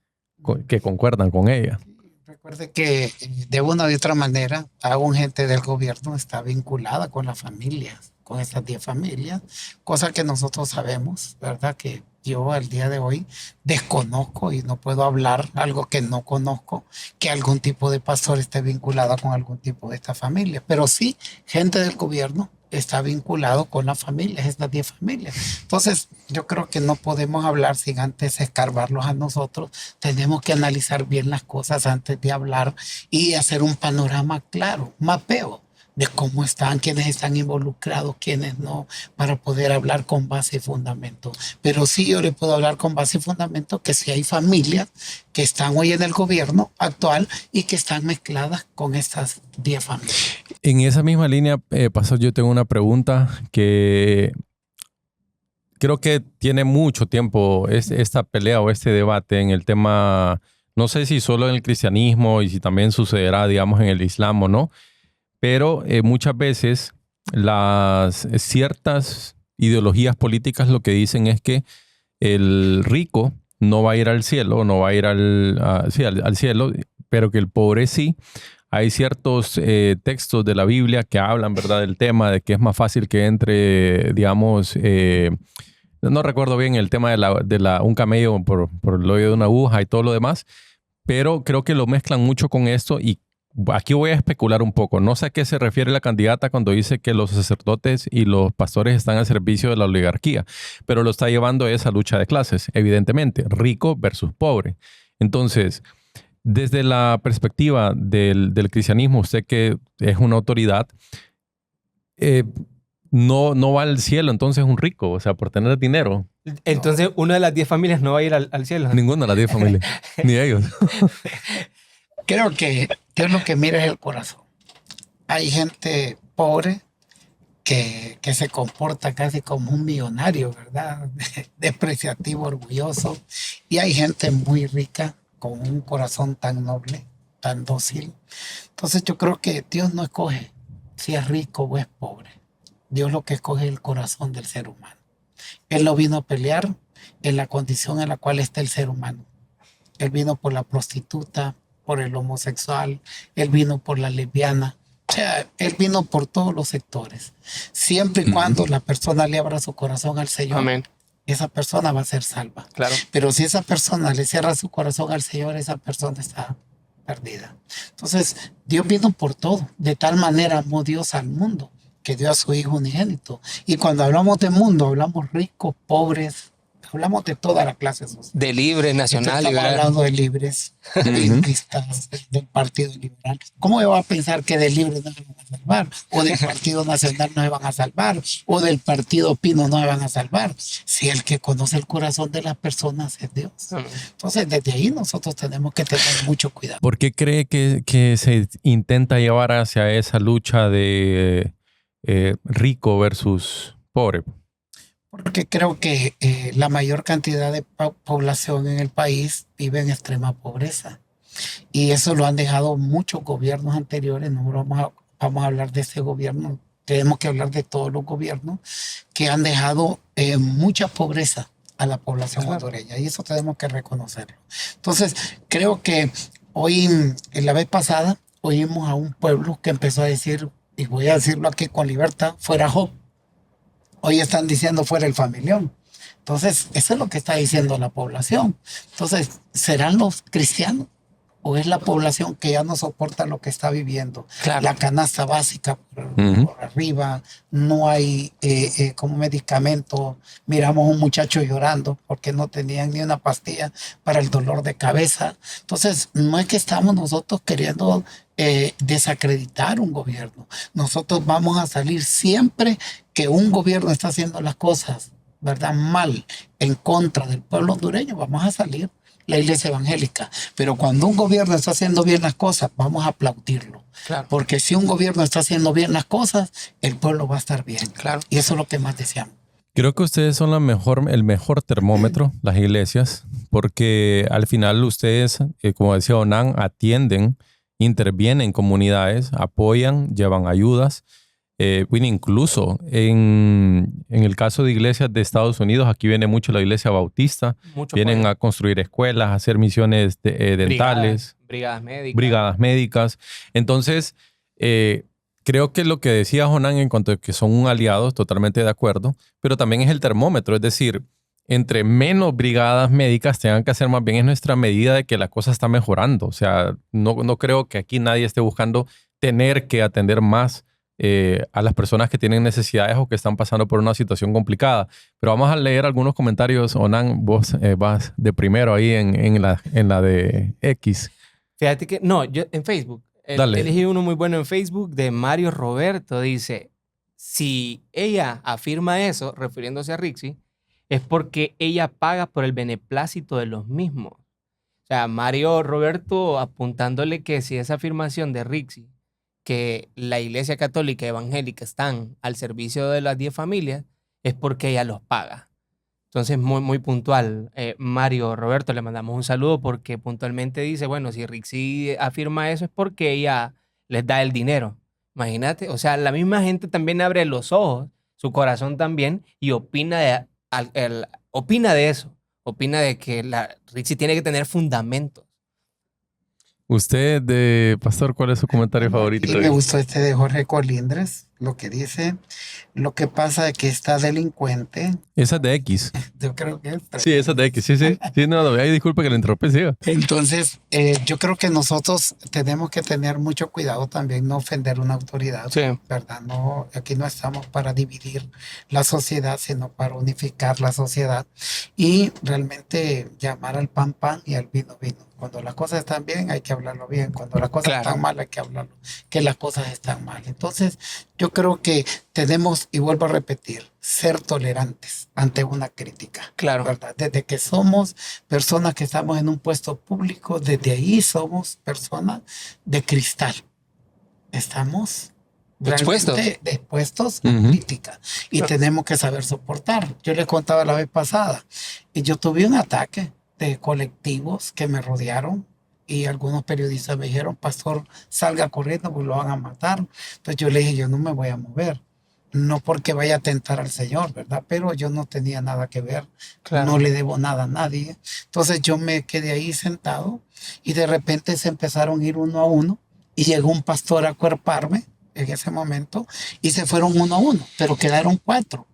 Speaker 1: que concuerdan con ella.
Speaker 2: Recuerde que de una u otra manera, algún gente del gobierno está vinculada con las familias, con estas 10 familias, cosa que nosotros sabemos, ¿verdad? Que yo al día de hoy desconozco y no puedo hablar algo que no conozco, que algún tipo de pastor esté vinculado con algún tipo de esta familia. Pero sí, gente del gobierno está vinculado con las familias, estas 10 familias. Entonces, yo creo que no podemos hablar sin antes escarbarlos a nosotros. Tenemos que analizar bien las cosas antes de hablar y hacer un panorama claro, mapeo de cómo están, quiénes están involucrados, quiénes no, para poder hablar con base y fundamento. Pero sí yo le puedo hablar con base y fundamento que sí hay familias que están hoy en el gobierno actual y que están mezcladas con estas 10 familias.
Speaker 1: En esa misma línea, pastor, yo tengo una pregunta que creo que tiene mucho tiempo esta pelea o este debate en el tema, no sé si solo en el cristianismo y si también sucederá, digamos, en el islam o no. Pero muchas veces las ciertas ideologías políticas lo que dicen es que el rico no va a ir al cielo, no va a ir al cielo, pero que el pobre sí. Hay ciertos textos de la Biblia que hablan, ¿verdad?, del tema de que es más fácil que entre, digamos, no recuerdo bien el tema de un camello por el hoyo de una aguja y todo lo demás, pero creo que lo mezclan mucho con esto y aquí voy a especular un poco. No sé a qué se refiere la candidata cuando dice que los sacerdotes y los pastores están al servicio de la oligarquía, pero lo está llevando a esa lucha de clases, evidentemente, rico versus pobre. Entonces, desde la perspectiva del cristianismo, usted que es una autoridad, no va al cielo entonces un rico, o sea, por tener dinero.
Speaker 3: Entonces, una de las 10 familias no va a ir al cielo.
Speaker 1: Ninguna de las 10 familias, ni ellos.
Speaker 2: Creo que Dios lo que mira es el corazón. Hay gente pobre que se comporta casi como un millonario, ¿verdad? Despreciativo, orgulloso. Y hay gente muy rica con un corazón tan noble, tan dócil. Entonces yo creo que Dios no escoge si es rico o es pobre. Dios lo que escoge es el corazón del ser humano. Él no vino a pelear en la condición en la cual está el ser humano. Él vino por la prostituta, por el homosexual, él vino por la lesbiana, O sea, Él vino por todos los sectores. Siempre y cuando la persona le abra su corazón al Señor,
Speaker 3: Amén.
Speaker 2: esa persona va a ser salva.
Speaker 3: Claro.
Speaker 2: Pero si esa persona le cierra su corazón al Señor, esa persona está perdida. Entonces, Dios vino por todo. De tal manera amó Dios al mundo que dio a su Hijo unigénito. Y cuando hablamos de mundo, hablamos ricos, pobres, hablamos de toda la clase social.
Speaker 3: De libre, nacional,
Speaker 2: Estamos
Speaker 3: liberal.
Speaker 2: hablando de libres, de del Partido Liberal. ¿Cómo va a pensar que del libre no se van a salvar? O del Partido Nacional no se van a salvar. O del Partido Pino no se van a salvar. Si el que conoce el corazón de las personas es Dios. Entonces, desde ahí nosotros tenemos que tener mucho cuidado.
Speaker 1: ¿Por qué cree que se intenta llevar hacia esa lucha de rico versus pobre?
Speaker 2: Porque creo que la mayor cantidad de población en el país vive en extrema pobreza. Y eso lo han dejado muchos gobiernos anteriores. No vamos a hablar de este gobierno. Tenemos que hablar de todos los gobiernos que han dejado mucha pobreza a la población hondureña. Y eso tenemos que reconocerlo. Entonces, creo que hoy, en la vez pasada, oímos a un pueblo que empezó a decir, y voy a decirlo aquí con libertad, fuera Job. Hoy están diciendo fuera el familión. Entonces, eso es lo que está diciendo la población. Entonces, ¿serán los cristianos o es la población que ya no soporta lo que está viviendo?
Speaker 3: Claro.
Speaker 2: La canasta básica por arriba, no hay como medicamento. Miramos a un muchacho llorando porque no tenían ni una pastilla para el dolor de cabeza. Entonces, no es que estamos nosotros queriendo desacreditar un gobierno. Nosotros vamos a salir siempre que un gobierno está haciendo las cosas, ¿verdad?, mal, en contra del pueblo hondureño, vamos a salir la iglesia evangélica. Pero cuando un gobierno está haciendo bien las cosas, vamos a aplaudirlo.
Speaker 3: Claro.
Speaker 2: Porque si un gobierno está haciendo bien las cosas, el pueblo va a estar bien.
Speaker 3: Claro.
Speaker 2: Y eso es lo que más deseamos.
Speaker 1: Creo que ustedes son el mejor termómetro, las iglesias, porque al final ustedes, como decía Onan, atienden, intervienen en comunidades, apoyan, llevan ayudas. Bueno, incluso en el caso de iglesias de Estados Unidos, aquí viene mucho la iglesia bautista,
Speaker 3: Mucho
Speaker 1: vienen
Speaker 3: apoyo.
Speaker 1: a construir escuelas, a hacer misiones dentales,
Speaker 3: Brigadas médicas.
Speaker 1: médicas. Entonces, creo que lo que decía Jonan en cuanto a que son aliados, totalmente de acuerdo, pero también es el termómetro, es decir, entre menos brigadas médicas tengan que hacer, más bien es nuestra medida de que la cosa está mejorando. O sea, no creo que aquí nadie esté buscando tener que atender más a las personas que tienen necesidades o que están pasando por una situación complicada. Pero vamos a leer algunos comentarios. Onan, vos vas de primero ahí en la de X.
Speaker 3: Fíjate que, no, yo en Facebook.
Speaker 1: Dale.
Speaker 3: Elegí uno muy bueno en Facebook de Mario Roberto. Dice, si ella afirma eso, refiriéndose a Rixi, es porque ella paga por el beneplácito de los mismos. O sea, Mario Roberto apuntándole que si esa afirmación de Rixi, que la Iglesia Católica y Evangélica están al servicio de las 10 familias, es porque ella los paga. Entonces, muy, muy puntual. Mario Roberto, le mandamos un saludo porque puntualmente dice, bueno, si Rixi afirma eso es porque ella les da el dinero. Imagínate, o sea, la misma gente también abre los ojos, su corazón también, y opina de eso. Opina de que la Rixi tiene que tener fundamentos.
Speaker 1: Usted, Pastor, ¿cuál es su comentario favorito?
Speaker 2: Y me gustó este de Jorge Colindres, lo que dice, lo que pasa es que esta delincuente,
Speaker 1: Esa es de X.
Speaker 2: yo creo que es...
Speaker 1: Sí, esa es de X. Sí, no, ahí disculpe que le interrumpí, siga.
Speaker 2: Entonces, yo creo que nosotros tenemos que tener mucho cuidado también, no ofender una autoridad,
Speaker 3: Sí.
Speaker 2: ¿verdad? No, aquí no estamos para dividir la sociedad, sino para unificar la sociedad y realmente llamar al pan pan y al vino vino. Cuando las cosas están bien, hay que hablarlo bien. Cuando las cosas están mal, hay que hablarlo, que las cosas están mal. Entonces, yo creo que tenemos, y vuelvo a repetir, ser tolerantes ante una crítica.
Speaker 3: Claro.
Speaker 2: ¿Verdad? Desde que somos personas que estamos en un puesto público, desde ahí somos personas de cristal. Estamos
Speaker 3: Expuestos.
Speaker 2: expuestos a crítica y tenemos que saber soportar. Yo les contaba la vez pasada y yo tuve un ataque de colectivos que me rodearon y algunos periodistas me dijeron, pastor, salga corriendo porque lo van a matar. Entonces yo le dije, yo no me voy a mover. No porque vaya a tentar al Señor, ¿verdad? Pero yo no tenía nada que ver.
Speaker 3: Claro.
Speaker 2: No le debo nada a nadie. Entonces yo me quedé ahí sentado y de repente se empezaron a ir uno a uno y llegó un pastor a acuerparme en ese momento y se fueron 1 a 1, pero quedaron 4.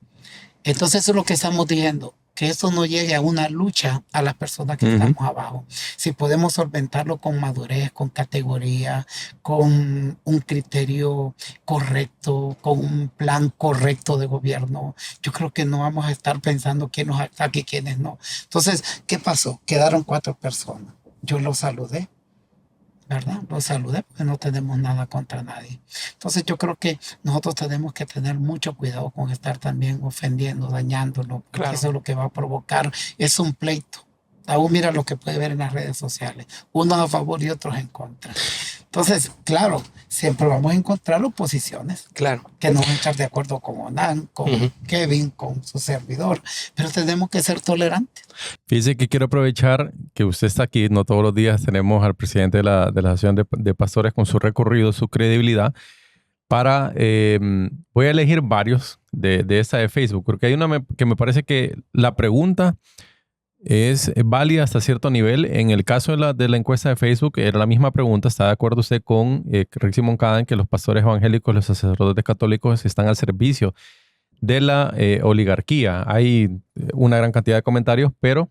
Speaker 2: Entonces eso es lo que estamos diciendo, que esto no llegue a una lucha a las personas que estamos abajo. Si podemos solventarlo con madurez, con categoría, con un criterio correcto, con un plan correcto de gobierno, yo creo que no vamos a estar pensando quién nos ataque y quiénes no. Entonces, ¿qué pasó? Quedaron 4 personas. Yo los saludé, ¿verdad? Los saludé porque no tenemos nada contra nadie. Entonces yo creo que nosotros tenemos que tener mucho cuidado con estar también ofendiendo, dañándolo, porque
Speaker 3: Claro.
Speaker 2: eso es lo que va a provocar, es un pleito. Aún mira lo que puede ver en las redes sociales, unos a favor y otros en contra. Entonces, claro, siempre vamos a encontrar oposiciones
Speaker 3: Claro.
Speaker 2: que no van a estar de acuerdo con Onan, con Kevin, con su servidor, pero tenemos que ser tolerantes.
Speaker 1: Fíjese que quiero aprovechar que usted está aquí. No todos los días tenemos al presidente de la Asociación de Pastores con su recorrido, su credibilidad. Voy a elegir varios de esta de Facebook, porque hay una que me parece que la pregunta es válida hasta cierto nivel. En el caso de la encuesta de Facebook, era la misma pregunta. ¿Está de acuerdo usted con Rick Moncada en que los pastores evangélicos, los sacerdotes católicos están al servicio de la oligarquía? Hay una gran cantidad de comentarios, pero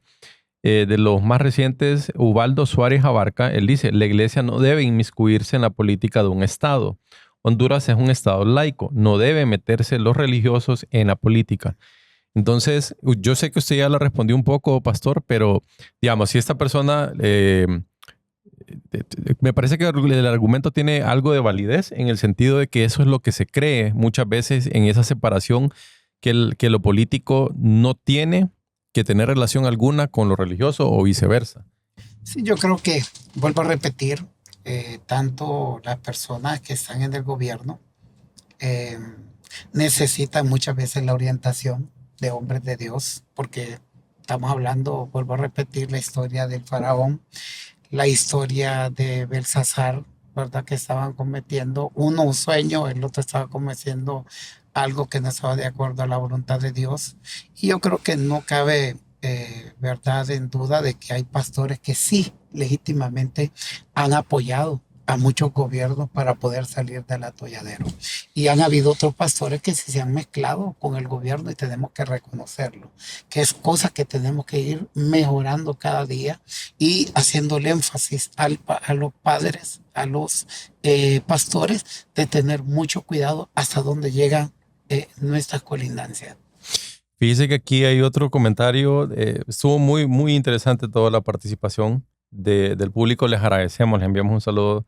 Speaker 1: de los más recientes, Ubaldo Suárez Abarca, él dice: la iglesia no debe inmiscuirse en la política de un estado. Honduras es un estado laico, no debe meterse los religiosos en la política. Entonces, yo sé que usted ya lo respondió un poco, pastor, pero digamos, si esta persona, me parece que el argumento tiene algo de validez en el sentido de que eso es lo que se cree muchas veces en esa separación, que lo político no tiene que tener relación alguna con lo religioso o viceversa.
Speaker 2: Sí, yo creo que, vuelvo a repetir, tanto las personas que están en el gobierno necesitan muchas veces la orientación de hombres de Dios, porque estamos hablando, vuelvo a repetir, la historia del faraón, la historia de Belsasar, ¿verdad? Que estaban cometiendo uno un sueño, el otro estaba cometiendo algo que no estaba de acuerdo a la voluntad de Dios. Y yo creo que no cabe verdad en duda de que hay pastores que sí legítimamente han apoyado a muchos gobiernos para poder salir del atolladero. Y han habido otros pastores que sí se han mezclado con el gobierno y tenemos que reconocerlo, que es cosa que tenemos que ir mejorando cada día y haciéndole énfasis a los padres, a los pastores, de tener mucho cuidado hasta dónde llegan nuestras colindancias.
Speaker 1: Fíjese que aquí hay otro comentario. Estuvo muy, muy interesante toda la participación del público. Les agradecemos, les enviamos un saludo.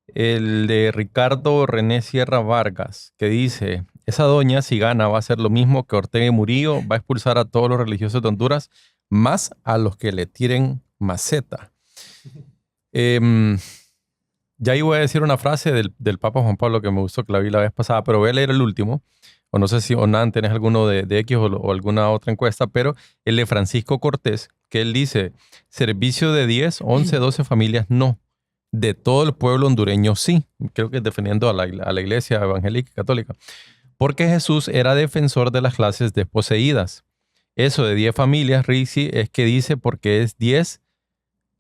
Speaker 1: El de Ricardo René Sierra Vargas, que dice: esa doña, si gana, va a hacer lo mismo que Ortega y Murillo, va a expulsar a todos los religiosos de Honduras, más a los que le tiren maceta. Ya iba a decir una frase del Papa Juan Pablo que me gustó, que la vi la vez pasada, pero voy a leer el último. O no sé si Onan tenés alguno de X o alguna otra encuesta, pero el de Francisco Cortés, que él dice: servicio de 10, 11, 12 familias no. De todo el pueblo hondureño sí. Creo que es defendiendo a la iglesia evangélica y católica. Porque Jesús era defensor de las clases desposeídas. Eso de 10 familias, Rixi, es que dice porque es 10,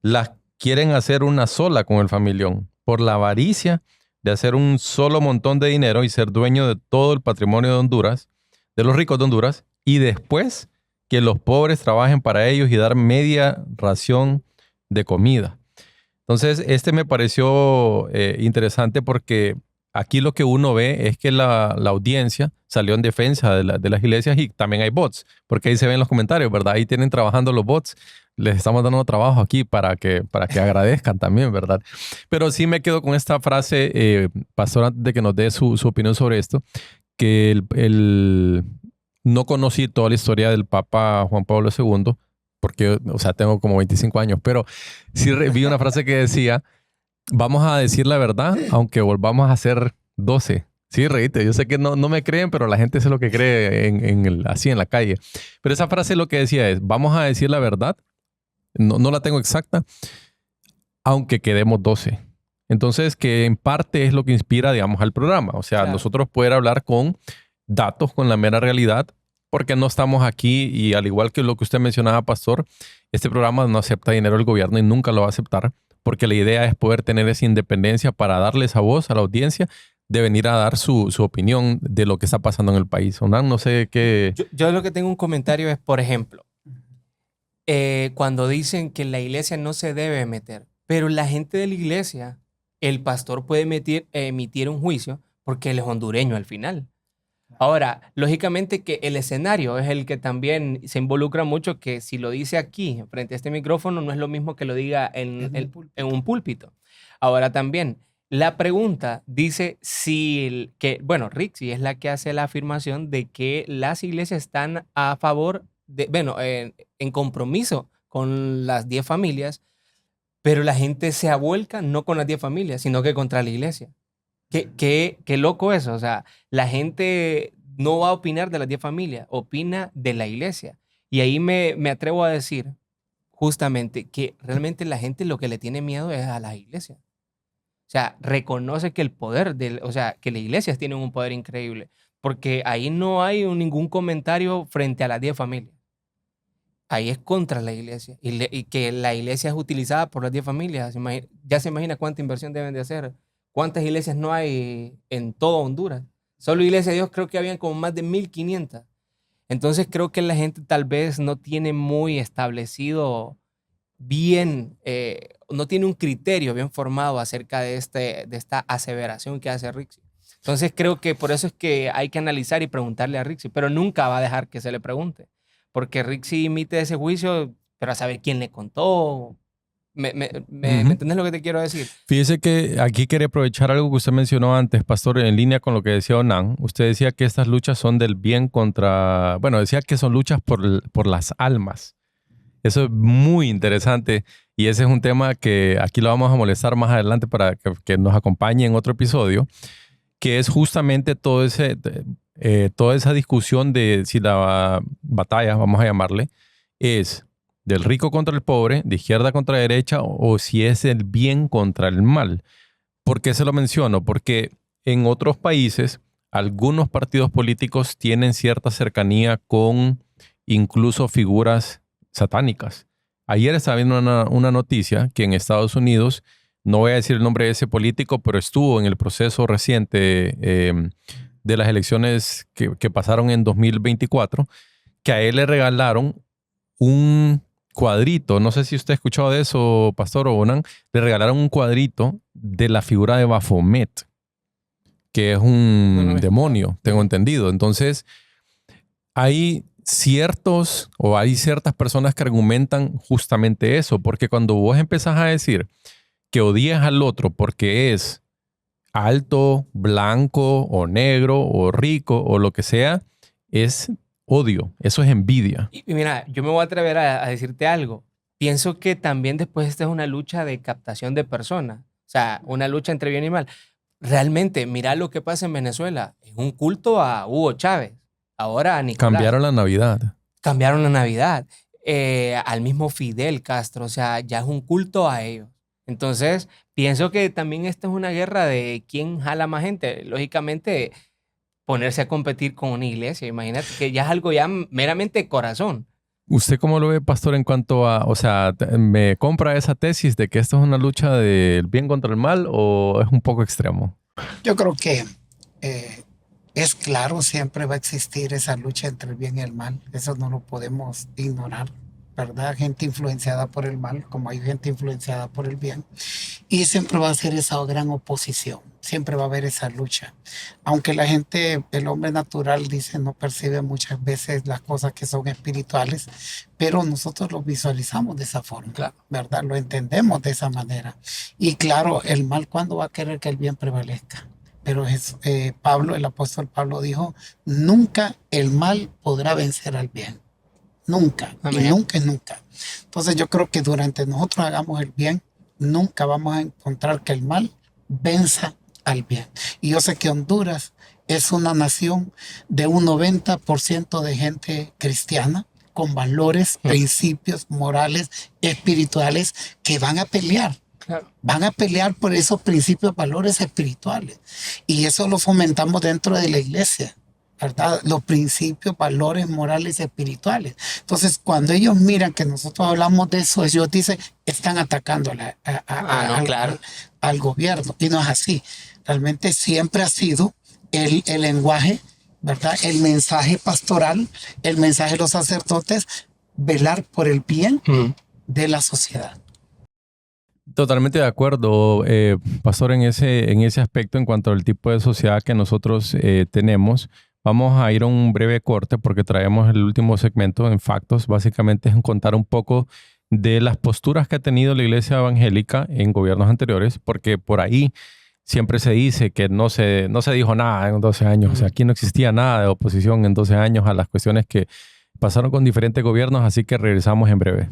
Speaker 1: las quieren hacer una sola con el familión. Por la avaricia de hacer un solo montón de dinero y ser dueño de todo el patrimonio de Honduras, de los ricos de Honduras, y después que los pobres trabajen para ellos y dar media ración de comida. Entonces, me pareció interesante porque aquí lo que uno ve es que la audiencia salió en defensa de las iglesias, y también hay bots, porque ahí se ven los comentarios, ¿verdad? Ahí tienen trabajando los bots. Les estamos dando trabajo aquí para que agradezcan también, ¿verdad? Pero sí me quedo con esta frase, pastor, antes de que nos dé su opinión sobre esto, que no conocí toda la historia del Papa Juan Pablo II, porque, o sea, tengo como 25 años, pero sí vi una frase que decía: vamos a decir la verdad, aunque volvamos a ser 12. Sí, reíte. Yo sé que no me creen, pero la gente es lo que cree así en la calle. Pero esa frase lo que decía es: vamos a decir la verdad. No la tengo exacta, aunque quedemos 12. Entonces, que en parte es lo que inspira, digamos, al programa. O sea, claro, nosotros poder hablar con datos, con la mera realidad, porque no estamos aquí, y al igual que lo que usted mencionaba, pastor, este programa no acepta dinero del gobierno y nunca lo va a aceptar, porque la idea es poder tener esa independencia para darle esa voz a la audiencia de venir a dar su opinión de lo que está pasando en el país. Onan, no sé qué...
Speaker 3: Yo lo que tengo un comentario es, por ejemplo, cuando dicen que la iglesia no se debe meter, pero la gente de la iglesia, el pastor puede emitir un juicio porque él es hondureño al final. Ahora, lógicamente que el escenario es el que también se involucra mucho, que si lo dice aquí, frente a este micrófono, no es lo mismo que lo diga en un púlpito. Ahora también, la pregunta dice bueno, Rixi es la que hace la afirmación de que las iglesias están a favor de, bueno, en compromiso con las 10 familias, pero la gente se avuelca no con las 10 familias, sino que contra la iglesia. Qué loco eso. O sea, la gente no va a opinar de las 10 familias, opina de la iglesia. Y ahí me atrevo a decir justamente que realmente la gente lo que le tiene miedo es a la iglesia. O sea, reconoce que el poder, o sea, que las iglesias tienen un poder increíble, porque ahí no hay ningún comentario frente a las 10 familias. Ahí es contra la iglesia. Y que la iglesia es utilizada por las 10 familias. Ya se imagina cuánta inversión deben de hacer. ¿Cuántas iglesias no hay en todo Honduras? Solo Iglesia de Dios creo que habían como más de 1,500. Entonces creo que la gente tal vez no tiene muy establecido bien, no tiene un criterio bien formado acerca de esta aseveración que hace Rixi. Entonces creo que por eso es que hay que analizar y preguntarle a Rixi, pero nunca va a dejar que se le pregunte, porque Rixi emite ese juicio, pero a saber quién le contó. ¿Me entiendes lo que te quiero decir?
Speaker 1: Fíjese que aquí quería aprovechar algo que usted mencionó antes, pastor, en línea con lo que decía Onan. Usted decía que estas luchas son del bien contra... Bueno, decía que son luchas por las almas. Eso es muy interesante y ese es un tema que aquí lo vamos a molestar más adelante para que nos acompañe en otro episodio, que es justamente toda esa discusión de si la batalla, vamos a llamarle, es del rico contra el pobre, de izquierda contra derecha, o si es el bien contra el mal. ¿Por qué se lo menciono? Porque en otros países, algunos partidos políticos tienen cierta cercanía con incluso figuras satánicas. Ayer estaba viendo una noticia que en Estados Unidos, no voy a decir el nombre de ese político, pero estuvo en el proceso reciente de las elecciones que pasaron en 2024, que a él le regalaron un cuadrito, no sé si usted ha escuchado de eso, Pastor Onan, le regalaron un cuadrito de la figura de Baphomet, que es un demonio, tengo entendido. Entonces, hay ciertas personas que argumentan justamente eso, porque cuando vos empezás a decir que odias al otro porque es alto, blanco o negro o rico o lo que sea, es odio, eso es envidia.
Speaker 3: Y mira, yo me voy a atrever a decirte algo. Pienso que también después esta es una lucha de captación de personas. O sea, una lucha entre bien y mal. Realmente, mira lo que pasa en Venezuela. Es un culto a Hugo Chávez. Ahora a Nicolás.
Speaker 1: Cambiaron la Navidad.
Speaker 3: Cambiaron la Navidad. Al mismo Fidel Castro. O sea, ya es un culto a ellos. Entonces, pienso que también esta es una guerra de quién jala más gente. Lógicamente, ponerse a competir con una iglesia, imagínate que ya es algo ya meramente corazón.
Speaker 1: ¿Usted cómo lo ve, pastor, en cuanto a, o sea, me compra esa tesis de que esto es una lucha del bien contra el mal o es un poco extremo?
Speaker 2: Yo creo que es claro, siempre va a existir esa lucha entre el bien y el mal. Eso no lo podemos ignorar, ¿verdad? Gente influenciada por el mal, como hay gente influenciada por el bien. Y siempre va a ser esa gran oposición. Siempre va a haber esa lucha. Aunque la gente, el hombre natural, dice, no percibe muchas veces las cosas que son espirituales, pero nosotros lo visualizamos de esa forma, claro, ¿verdad? Lo entendemos de esa manera. Y claro, el mal, ¿cuándo va a querer que el bien prevalezca? Pero Pablo, el apóstol Pablo dijo, nunca el mal podrá vencer al bien. Nunca. Amén. Y nunca es nunca. Entonces yo creo que durante nosotros hagamos el bien, nunca vamos a encontrar que el mal venza al bien. Y yo sé que Honduras es una nación de un 90% de gente cristiana con valores, principios morales, espirituales que van a pelear. Claro. Van a pelear por esos principios, valores espirituales. Y eso lo fomentamos dentro de la iglesia. ¿verdad? Los principios, valores morales y espirituales. Entonces, cuando ellos miran que nosotros hablamos de eso, ellos dicen, están atacando
Speaker 3: Claro.
Speaker 2: al gobierno. Y no es así. Realmente siempre ha sido el lenguaje, ¿verdad? El mensaje pastoral, el mensaje de los sacerdotes, velar por el bien de la sociedad.
Speaker 1: Totalmente de acuerdo, Pastor, en ese aspecto en cuanto al tipo de sociedad que nosotros tenemos. Vamos a ir a un breve corte porque traemos el último segmento en Factos. Básicamente es contar un poco de las posturas que ha tenido la Iglesia Evangélica en gobiernos anteriores, porque por ahí siempre se dice que no se dijo nada en 12 años. O sea, aquí no existía nada de oposición en 12 años a las cuestiones que pasaron con diferentes gobiernos, así que regresamos en breve.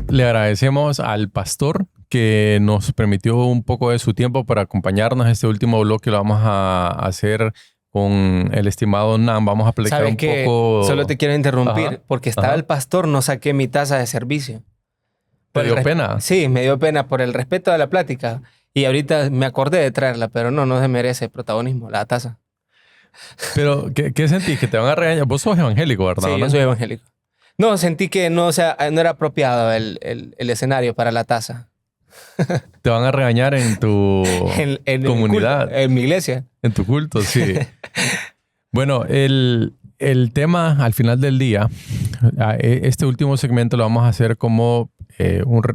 Speaker 1: Le agradecemos al pastor que nos permitió un poco de su tiempo para acompañarnos. Este último bloque lo vamos a hacer con el estimado Nan. Vamos a platicar un poco.
Speaker 3: Solo te quiero interrumpir.
Speaker 1: Ajá.
Speaker 3: Porque estaba el pastor, no saqué mi taza de servicio.
Speaker 1: ¿Te dio pena?
Speaker 3: Sí, me dio pena por el respeto de la plática. Y ahorita me acordé de traerla, pero no se merece protagonismo, la taza.
Speaker 1: Pero, ¿qué sentís? ¿Que te van a regañar? Vos sos evangélico, ¿verdad?
Speaker 3: Sí,
Speaker 1: ¿no?
Speaker 3: yo soy evangélico. No, sentí que no era apropiado el escenario para la taza.
Speaker 1: Te van a regañar en tu
Speaker 3: en
Speaker 1: comunidad.
Speaker 3: En mi iglesia.
Speaker 1: En tu culto, sí. Bueno, el tema al final del día, este último segmento lo vamos a hacer como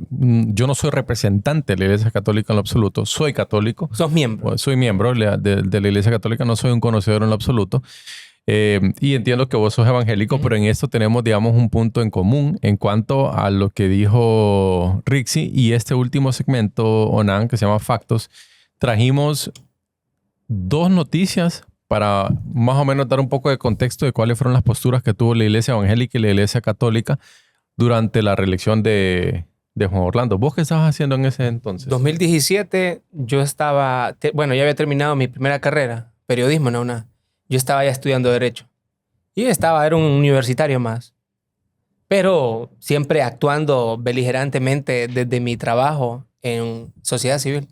Speaker 1: yo no soy representante de la Iglesia Católica en lo absoluto. Soy católico.
Speaker 3: ¿Sos miembro?
Speaker 1: Soy miembro de la Iglesia Católica. No soy un conocedor en lo absoluto. Y entiendo que vos sos evangélico, pero en esto tenemos, digamos, un punto en común en cuanto a lo que dijo Rixi. Y este último segmento, Onan, que se llama Factos, trajimos dos noticias para más o menos dar un poco de contexto de cuáles fueron las posturas que tuvo la Iglesia Evangélica y la Iglesia Católica durante la reelección de Juan Orlando. ¿Vos qué estabas haciendo en ese entonces?
Speaker 3: 2017 yo estaba, ya había terminado mi primera carrera, periodismo, yo estaba ya estudiando Derecho. Y era un universitario más. Pero siempre actuando beligerantemente desde mi trabajo en sociedad civil.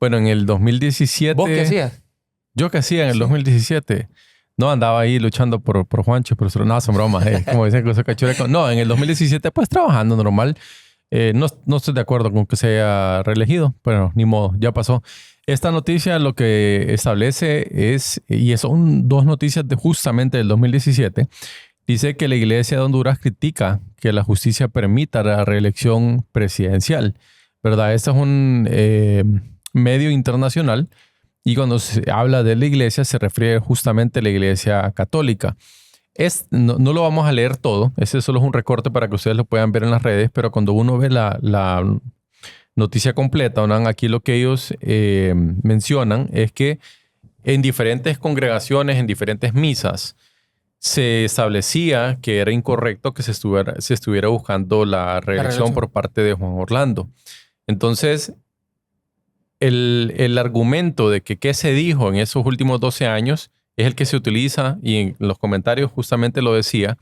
Speaker 1: Bueno, en el 2017...
Speaker 3: ¿Vos qué hacías?
Speaker 1: ¿Yo qué hacía en el 2017? No, andaba ahí luchando por Juancho, pero no, son bromas, como dicen que soy cachureco. No, en el 2017 pues trabajando normal. No estoy de acuerdo con que se haya reelegido, pero ni modo, ya pasó. Esta noticia lo que establece es, y son dos noticias justamente del 2017, dice que la Iglesia de Honduras critica que la justicia permita la reelección presidencial, ¿verdad? Este es un medio internacional y cuando se habla de la Iglesia se refiere justamente a la Iglesia Católica. No lo vamos a leer todo, ese solo es un recorte para que ustedes lo puedan ver en las redes, pero cuando uno ve la noticia completa, aquí lo que ellos mencionan es que en diferentes congregaciones, en diferentes misas, se establecía que era incorrecto que se estuviera buscando la reelección por parte de Juan Orlando. Entonces, el argumento de que qué se dijo en esos últimos 12 años es el que se utiliza, y en los comentarios justamente lo decía,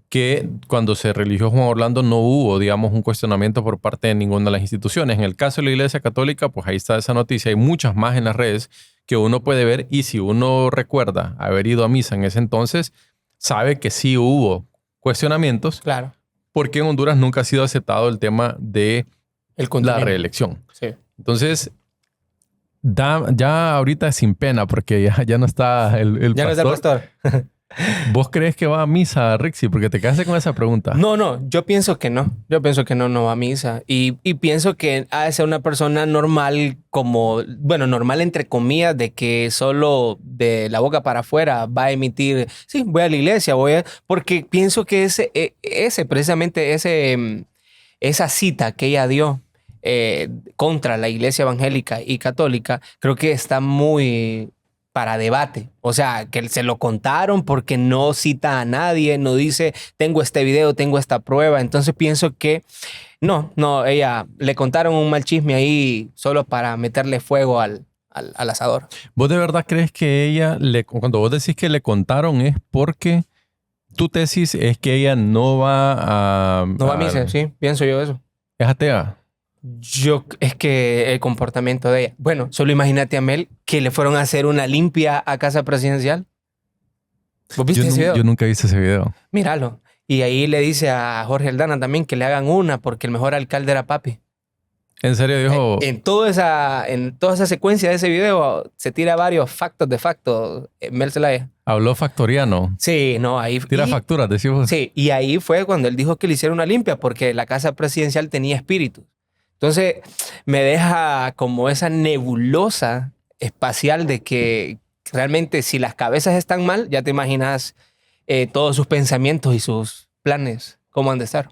Speaker 1: que cuando se religió Juan Orlando no hubo, digamos, un cuestionamiento por parte de ninguna de las instituciones. En el caso de la Iglesia Católica, pues ahí está esa noticia. Hay muchas más en las redes que uno puede ver, y si uno recuerda haber ido a misa en ese entonces, sabe que sí hubo cuestionamientos.
Speaker 3: Claro.
Speaker 1: Porque en Honduras nunca ha sido aceptado el tema de la reelección.
Speaker 3: Sí.
Speaker 1: Entonces, ya ahorita sin pena, porque ya no está el pastor.
Speaker 3: Ya no está el pastor.
Speaker 1: ¿Vos crees que va a misa, Rixi? Porque te quedaste con esa pregunta.
Speaker 3: No, yo pienso que no. Yo pienso que no va a misa. Y pienso que ha de ser una persona normal, normal entre comillas, de que solo de la boca para afuera va a emitir, sí, voy a la iglesia, porque pienso que precisamente esa cita que ella dio contra la iglesia evangélica y católica, creo que está muy para debate. O sea, que se lo contaron porque no cita a nadie, no dice, tengo este video, tengo esta prueba. Entonces pienso que ella le contaron un mal chisme ahí solo para meterle fuego al al asador.
Speaker 1: ¿Vos de verdad crees que ella, cuando vos decís que le contaron, es porque tu tesis es que ella no va a...
Speaker 3: No va a misa, sí, pienso yo eso.
Speaker 1: ¿Es atea?
Speaker 3: Es que el comportamiento de ella. Bueno, solo imagínate a Mel que le fueron a hacer una limpia a casa presidencial. ¿Vos viste ese video?
Speaker 1: Yo nunca he visto ese video.
Speaker 3: Míralo. Y ahí le dice a Jorge Aldana también que le hagan una porque el mejor alcalde era papi.
Speaker 1: ¿En serio dijo?
Speaker 3: En toda esa secuencia de ese video se tira varios factos de facto. Mel Zelaya.
Speaker 1: Habló factoriano.
Speaker 3: Sí, no, ahí...
Speaker 1: Tira facturas, decimos.
Speaker 3: Sí, y ahí fue cuando él dijo que le hiciera una limpia porque la casa presidencial tenía espíritus. Entonces me deja como esa nebulosa espacial de que realmente si las cabezas están mal, ya te imaginas todos sus pensamientos y sus planes, cómo han de estar.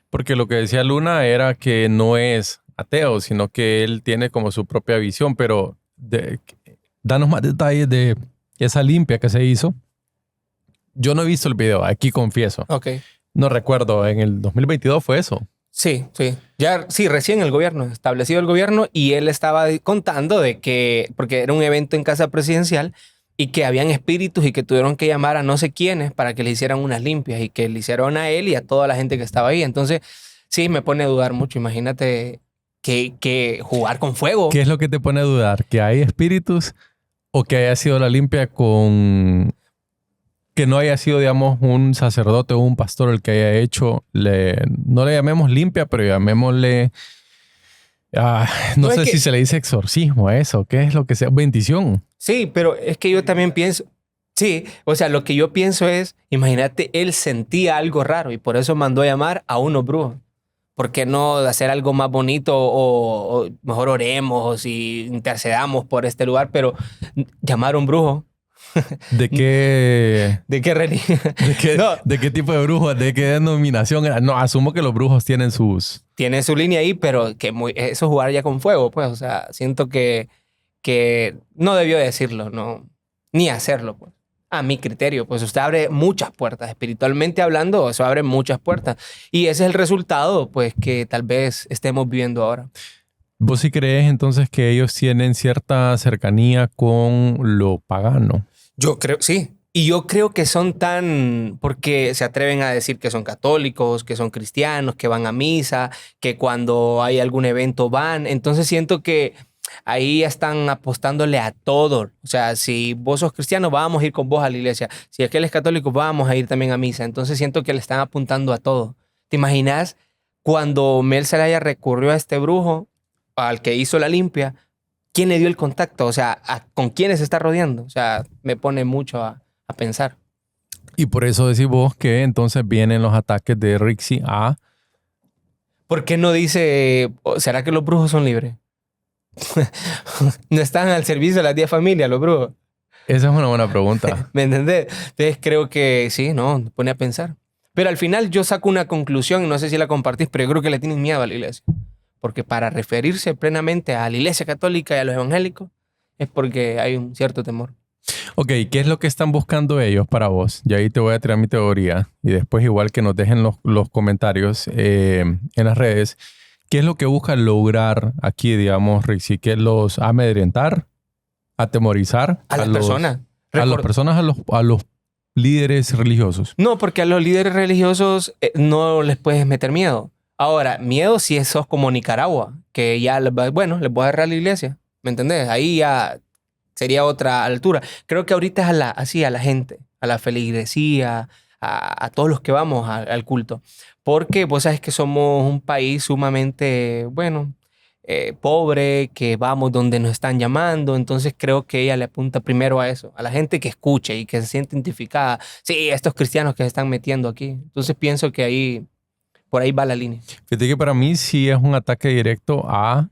Speaker 1: Porque lo que decía Luna era que no es ateo, sino que él tiene como su propia visión, pero danos más detalles de esa limpia que se hizo. Yo no he visto el video, aquí confieso.
Speaker 3: Ok.
Speaker 1: No recuerdo, en el 2022 fue eso.
Speaker 3: Sí. Sí, recién el gobierno, establecido el gobierno, y él estaba contando de que, porque era un evento en casa presidencial, y que habían espíritus y que tuvieron que llamar a no sé quiénes para que le hicieran unas limpias y que le hicieron a él y a toda la gente que estaba ahí. Entonces, sí, me pone a dudar mucho. Imagínate que jugar con fuego.
Speaker 1: ¿Qué es lo que te pone a dudar? ¿Que hay espíritus o que haya sido la limpia con... que no haya sido, digamos, un sacerdote o un pastor el que haya hecho, no le llamemos limpia, pero llamémosle, no sé si se le dice exorcismo a eso, ¿qué es lo que sea? Bendición.
Speaker 3: Sí, pero es que yo también pienso, sí, o sea, lo que yo pienso es, imagínate, él sentía algo raro y por eso mandó a llamar a unos brujos. ¿Por qué no hacer algo más bonito o mejor oremos y intercedamos por este lugar? Pero llamar a un brujo.
Speaker 1: ¿De qué?
Speaker 3: ¿De qué religión?
Speaker 1: ¿De qué tipo de brujos? ¿De qué denominación era? No, asumo que los brujos tienen sus...
Speaker 3: Tiene su línea ahí, pero que eso jugar ya con fuego, pues. O sea, siento que no debió decirlo, no, ni hacerlo, pues. A mi criterio, pues usted abre muchas puertas. Espiritualmente hablando, eso abre muchas puertas. Y ese es el resultado, pues, que tal vez estemos viviendo ahora.
Speaker 1: ¿Vos sí crees entonces que ellos tienen cierta cercanía con lo pagano?
Speaker 3: Yo creo, sí. Y yo creo que son porque se atreven a decir que son católicos, que son cristianos, que van a misa, que cuando hay algún evento van. Entonces siento que ahí están apostándole a todo. O sea, si vos sos cristiano, vamos a ir con vos a la iglesia. Si aquel es católico, vamos a ir también a misa. Entonces siento que le están apuntando a todo. ¿Te imaginas cuando Mel Zelaya recurrió a este brujo, al que hizo la limpia? ¿Quién le dio el contacto? O sea, ¿con quiénes se está rodeando? O sea, me pone mucho a pensar.
Speaker 1: Y por eso decís vos que entonces vienen los ataques de Rixi a...
Speaker 3: ¿Por qué no dice, será que los brujos son libres? No están al servicio de las 10 familias, los brujos.
Speaker 1: Esa es una buena pregunta.
Speaker 3: ¿Me entendés? Entonces creo que sí, no, me pone a pensar. Pero al final yo saco una conclusión, no sé si la compartís, pero yo creo que le tienen miedo a la iglesia. Porque para referirse plenamente a la iglesia católica y a los evangélicos es porque hay un cierto temor.
Speaker 1: Ok, ¿qué es lo que están buscando ellos para vos? Y ahí te voy a tirar mi teoría. Y después igual que nos dejen los comentarios en las redes. ¿Qué es lo que buscan lograr aquí, digamos, Rixi? ¿Qué los amedrentar? ¿Atemorizar?
Speaker 3: A las personas.
Speaker 1: A las personas, a los líderes religiosos.
Speaker 3: No, porque a los líderes religiosos no les puedes meter miedo. Ahora, miedo si sos como Nicaragua, que ya, bueno, les voy a cerrar la iglesia. ¿Me entendés? Ahí ya sería otra altura. Creo que ahorita es a la gente, a la feligresía, a todos los que vamos al culto. Porque vos sabes que somos un país sumamente, bueno, pobre, que vamos donde nos están llamando. Entonces creo que ella le apunta primero a eso, a la gente que escuche y que se siente identificada. Sí, estos cristianos que se están metiendo aquí. Entonces pienso que por ahí va la línea.
Speaker 1: Fíjate que para mí sí es un ataque directo a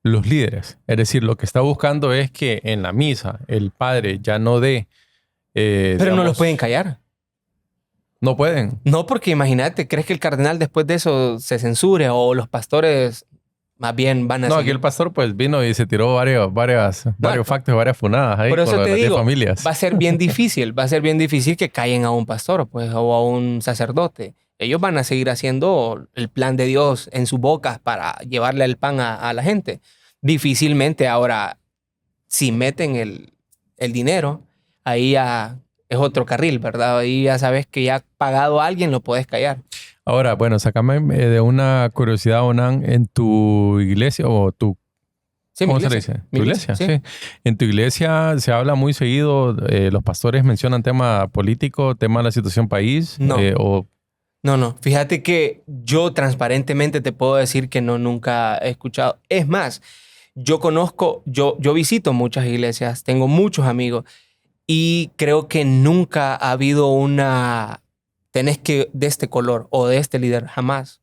Speaker 1: los líderes. Es decir, lo que está buscando es que en la misa el padre ya no dé...
Speaker 3: Pero
Speaker 1: digamos,
Speaker 3: no los pueden callar.
Speaker 1: No pueden.
Speaker 3: No, porque imagínate, ¿crees que el cardenal después de eso se censure o los pastores más bien van a
Speaker 1: No,
Speaker 3: seguir?
Speaker 1: aquí el pastor pues vino y se tiró varios factos, varias funadas ahí
Speaker 3: por eso
Speaker 1: con
Speaker 3: te
Speaker 1: las 10
Speaker 3: digo,
Speaker 1: familias.
Speaker 3: va a ser bien difícil que callen a un pastor pues, o a un sacerdote. Ellos van a seguir haciendo el plan de Dios en sus bocas para llevarle el pan a la gente. Difícilmente ahora si meten el dinero, ahí ya es otro carril, ¿verdad? Ahí ya sabes que ya pagado a alguien, lo puedes callar.
Speaker 1: Ahora, bueno, sácame de una curiosidad, Onan, en tu iglesia o tu...
Speaker 3: Sí,
Speaker 1: ¿Cómo
Speaker 3: mi
Speaker 1: se le
Speaker 3: iglesia.
Speaker 1: dice?
Speaker 3: Mi
Speaker 1: ¿Tu
Speaker 3: iglesia,
Speaker 1: iglesia? Sí. En tu iglesia se habla muy seguido, los pastores mencionan tema político, tema de la situación país,
Speaker 3: No.
Speaker 1: o...
Speaker 3: No. Fíjate que yo transparentemente te puedo decir que no, nunca he escuchado. Es más, yo visito muchas iglesias, tengo muchos amigos y creo que nunca ha habido tenés que de este color o de este líder, jamás.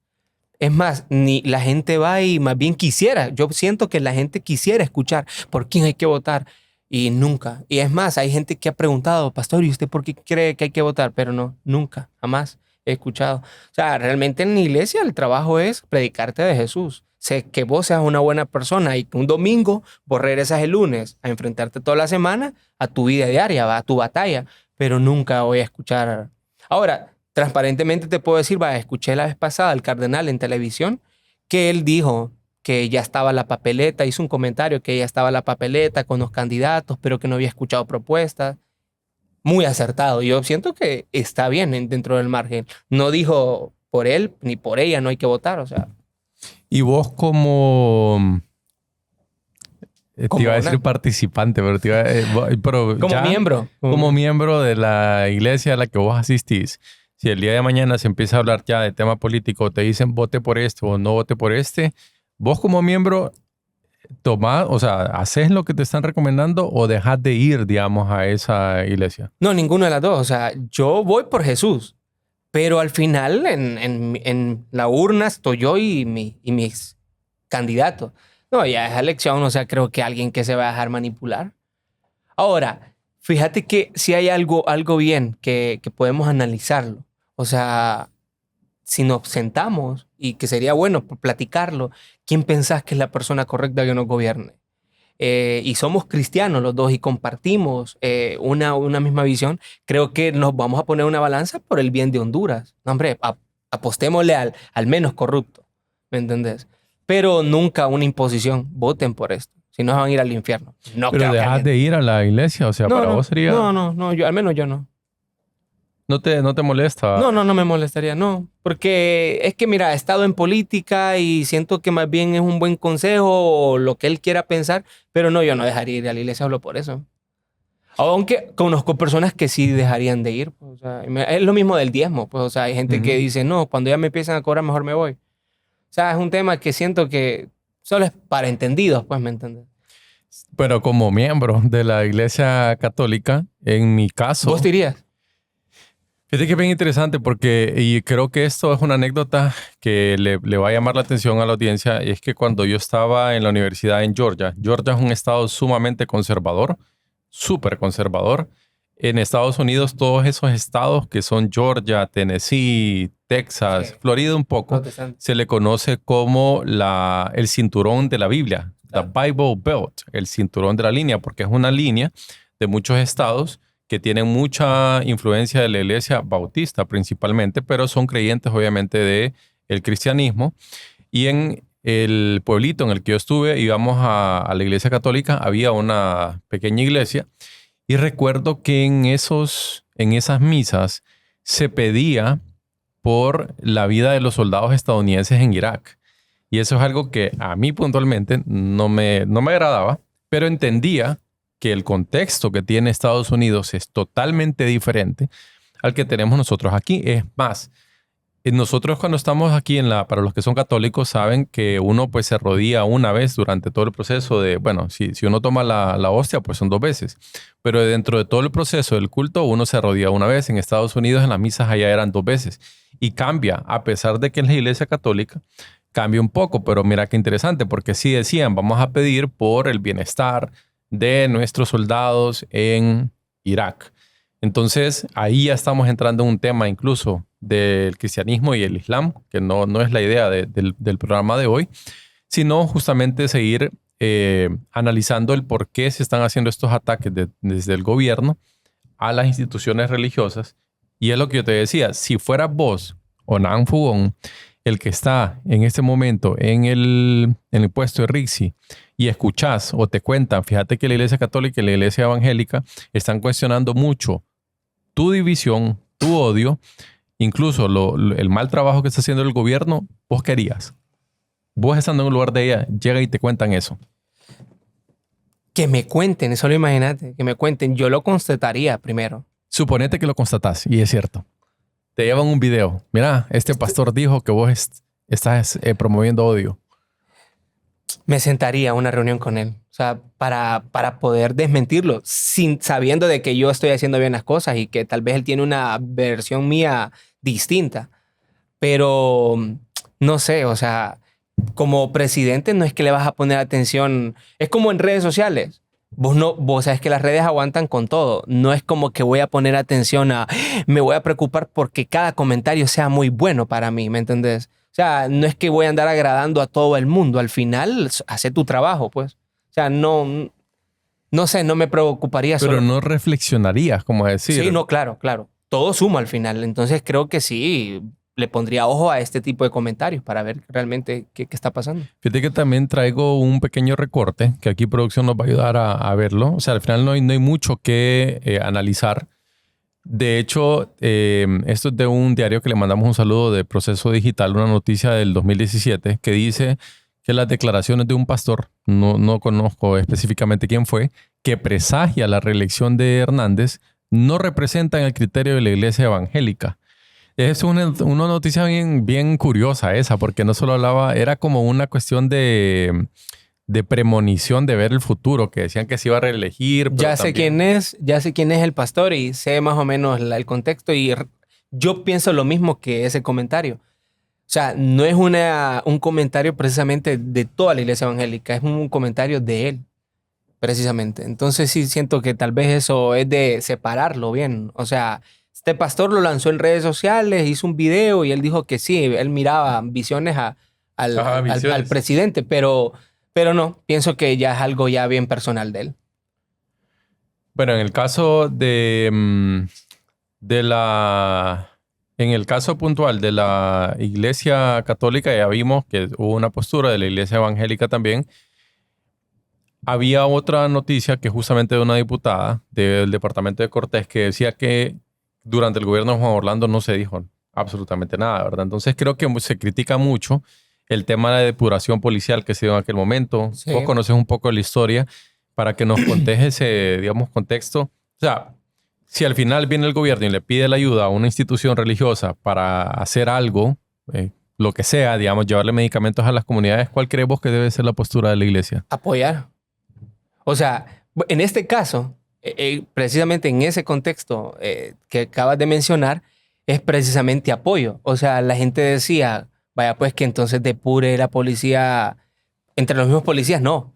Speaker 3: Es más, ni la gente va y más bien quisiera. Yo siento que la gente quisiera escuchar por quién hay que votar y nunca. Y es más, hay gente que ha preguntado, pastor, ¿y usted por qué cree que hay que votar? Pero no, nunca, jamás he escuchado. O sea, realmente en la iglesia el trabajo es predicarte de Jesús. Sé que vos seas una buena persona y que un domingo vos regresas el lunes a enfrentarte toda la semana a tu vida diaria, a tu batalla, pero nunca voy a escuchar. Ahora, transparentemente te puedo decir, escuché la vez pasada al cardenal en televisión que él dijo que ya estaba la papeleta, hizo un comentario que ya estaba la papeleta con los candidatos, pero que no había escuchado propuestas. Muy acertado. Yo siento que está bien dentro del margen. No dijo por él ni por ella no hay que votar, o sea.
Speaker 1: Y vos como... Te
Speaker 3: Como
Speaker 1: iba a decir
Speaker 3: una-
Speaker 1: participante, pero, pero
Speaker 3: Como
Speaker 1: ya
Speaker 3: miembro.
Speaker 1: como miembro de la iglesia a la que vos asistís, si el día de mañana se empieza a hablar ya de tema político, te dicen vote por esto o no vote por este, vos como miembro tomás, o sea, ¿haces lo que te están recomendando o dejas de ir, digamos, a esa iglesia?
Speaker 3: No, ninguno de las dos. O sea, yo voy por Jesús, pero al final en la urna estoy yo y mis candidatos. No, ya es elección, o sea, creo que alguien que se va a dejar manipular. Ahora, fíjate que si hay algo bien que podemos analizarlo. O sea, si nos sentamos y que sería bueno platicarlo, ¿quién pensás que es la persona correcta que nos gobierne? Y somos cristianos los dos y compartimos una misma visión, creo que nos vamos a poner una balanza por el bien de Honduras. No, hombre, apostémosle al menos corrupto, ¿me entendés? Pero nunca una imposición, voten por esto, si no van a ir al infierno. No
Speaker 1: Pero
Speaker 3: creo que
Speaker 1: dejas
Speaker 3: alguien-
Speaker 1: de ir a la iglesia, o sea,
Speaker 3: No,
Speaker 1: para
Speaker 3: no,
Speaker 1: vos sería...
Speaker 3: No, al menos yo no.
Speaker 1: No te molesta.
Speaker 3: No me molestaría, no. Porque es que, mira, he estado en política y siento que más bien es un buen consejo o lo que él quiera pensar, pero no, yo no dejaría ir a la iglesia solo por eso. Aunque conozco personas que sí dejarían de ir. Pues, o sea, es lo mismo del diezmo. Pues, o sea, hay gente que dice, no, cuando ya me empiezan a cobrar, mejor me voy. O sea, es un tema que siento que solo es para entendidos, pues, ¿me entiendes?
Speaker 1: Pero como miembro de la iglesia católica, en mi caso...
Speaker 3: ¿Vos te irías?
Speaker 1: Fíjate que es bien interesante porque, y creo que esto es una anécdota que le va a llamar la atención a la audiencia, y es que cuando yo estaba en la universidad en Georgia es un estado sumamente conservador, súper conservador. En Estados Unidos, todos esos estados que son Georgia, Tennessee, Texas,
Speaker 3: Sí.
Speaker 1: Florida un poco,
Speaker 3: Protestante.
Speaker 1: se le conoce como el cinturón de la Biblia,
Speaker 3: Claro.
Speaker 1: the Bible Belt, el cinturón de la línea, porque es una línea de muchos estados que tienen mucha influencia de la iglesia bautista principalmente, pero son creyentes obviamente del cristianismo. Y en el pueblito en el que yo estuve, íbamos a la iglesia católica, había una pequeña iglesia, y recuerdo que en esas misas se pedía por la vida de los soldados estadounidenses en Irak. Y eso es algo que a mí puntualmente no me agradaba, pero entendía que el contexto que tiene Estados Unidos es totalmente diferente al que tenemos nosotros aquí. Es más, nosotros cuando estamos aquí para los que son católicos saben que uno pues se arrodilla una vez durante todo el proceso de, bueno, si uno toma la hostia pues son 2 veces, pero dentro de todo el proceso del culto uno se arrodilla una vez. En Estados Unidos en las misas allá eran 2 veces y cambia, a pesar de que en la iglesia católica cambia un poco, pero mira qué interesante, porque sí decían, vamos a pedir por el bienestar de nuestros soldados en Irak. Entonces, ahí ya estamos entrando en un tema incluso del cristianismo y el islam, que no es la idea del programa de hoy, sino justamente seguir analizando el por qué se están haciendo estos ataques desde el gobierno a las instituciones religiosas. Y es lo que yo te decía, si fueras vos, Onan Fugón, el que está en este momento en el puesto de Rixi y escuchás o te cuentan, fíjate que la Iglesia Católica y la Iglesia Evangélica están cuestionando mucho tu división, tu odio, incluso el mal trabajo que está haciendo el gobierno, ¿vos querías? Vos estando en un lugar de ella, llega y te cuentan eso.
Speaker 3: Que me cuenten, solo imagínate, que me cuenten. Yo lo constataría primero.
Speaker 1: Suponete que lo constatás y es cierto. Te llevan un video. Mira, este pastor dijo que vos estás promoviendo odio.
Speaker 3: Me sentaría a una reunión con él. O sea, para poder desmentirlo, sabiendo de que yo estoy haciendo bien las cosas y que tal vez él tiene una versión mía distinta. Pero no sé, o sea, como presidente no es que le vas a poner atención. Es como en redes sociales. Vos sabes que las redes aguantan con todo. No es como que voy a poner atención me voy a preocupar porque cada comentario sea muy bueno para mí, ¿me entendés? O sea, no es que voy a andar agradando a todo el mundo. Al final, hace tu trabajo, pues. O sea, no sé, no me preocuparía.
Speaker 1: Pero
Speaker 3: solo.
Speaker 1: no reflexionarías, como decir.
Speaker 3: Sí, no, claro. Todo suma al final. Entonces creo que sí, le pondría ojo a este tipo de comentarios para ver realmente qué está pasando.
Speaker 1: Fíjate que también traigo un pequeño recorte que aquí producción nos va a ayudar a verlo. O sea, al final no hay mucho que analizar. De hecho, esto es de un diario que le mandamos un saludo de Proceso Digital, una noticia del 2017 que dice que las declaraciones de un pastor, no conozco específicamente quién fue, que presagia la reelección de Hernández, no representan el criterio de la Iglesia Evangélica. Es una noticia bien curiosa esa, porque no solo hablaba, era como una cuestión de premonición de ver el futuro, que decían que se iba a reelegir.
Speaker 3: Ya sé quién es el pastor y sé más o menos el contexto y yo pienso lo mismo que ese comentario. O sea, no es un comentario precisamente de toda la iglesia evangélica, es un comentario de él, precisamente. Entonces sí siento que tal vez eso es de separarlo bien. O sea, este pastor lo lanzó en redes sociales, hizo un video y él dijo que sí, él miraba visiones al presidente, pero no, pienso que ya es algo ya bien personal de él.
Speaker 1: Bueno, en el caso en el caso puntual de la Iglesia Católica, ya vimos que hubo una postura de la Iglesia Evangélica también. Había otra noticia que justamente de una diputada del departamento de Cortés que decía que durante el gobierno de Juan Orlando no se dijo absolutamente nada, ¿verdad? Entonces creo que se critica mucho el tema de la depuración policial que se dio en aquel momento. Sí. Vos conoces un poco la historia para que nos contes ese, digamos, contexto. O sea, si al final viene el gobierno y le pide la ayuda a una institución religiosa para hacer algo, lo que sea, digamos, llevarle medicamentos a las comunidades, ¿cuál crees vos que debe ser la postura de la iglesia?
Speaker 3: Apoyar. O sea, en este caso, precisamente en ese contexto que acabas de mencionar, es precisamente apoyo. O sea, la gente decía, vaya pues que entonces depure la policía, entre los mismos policías, no.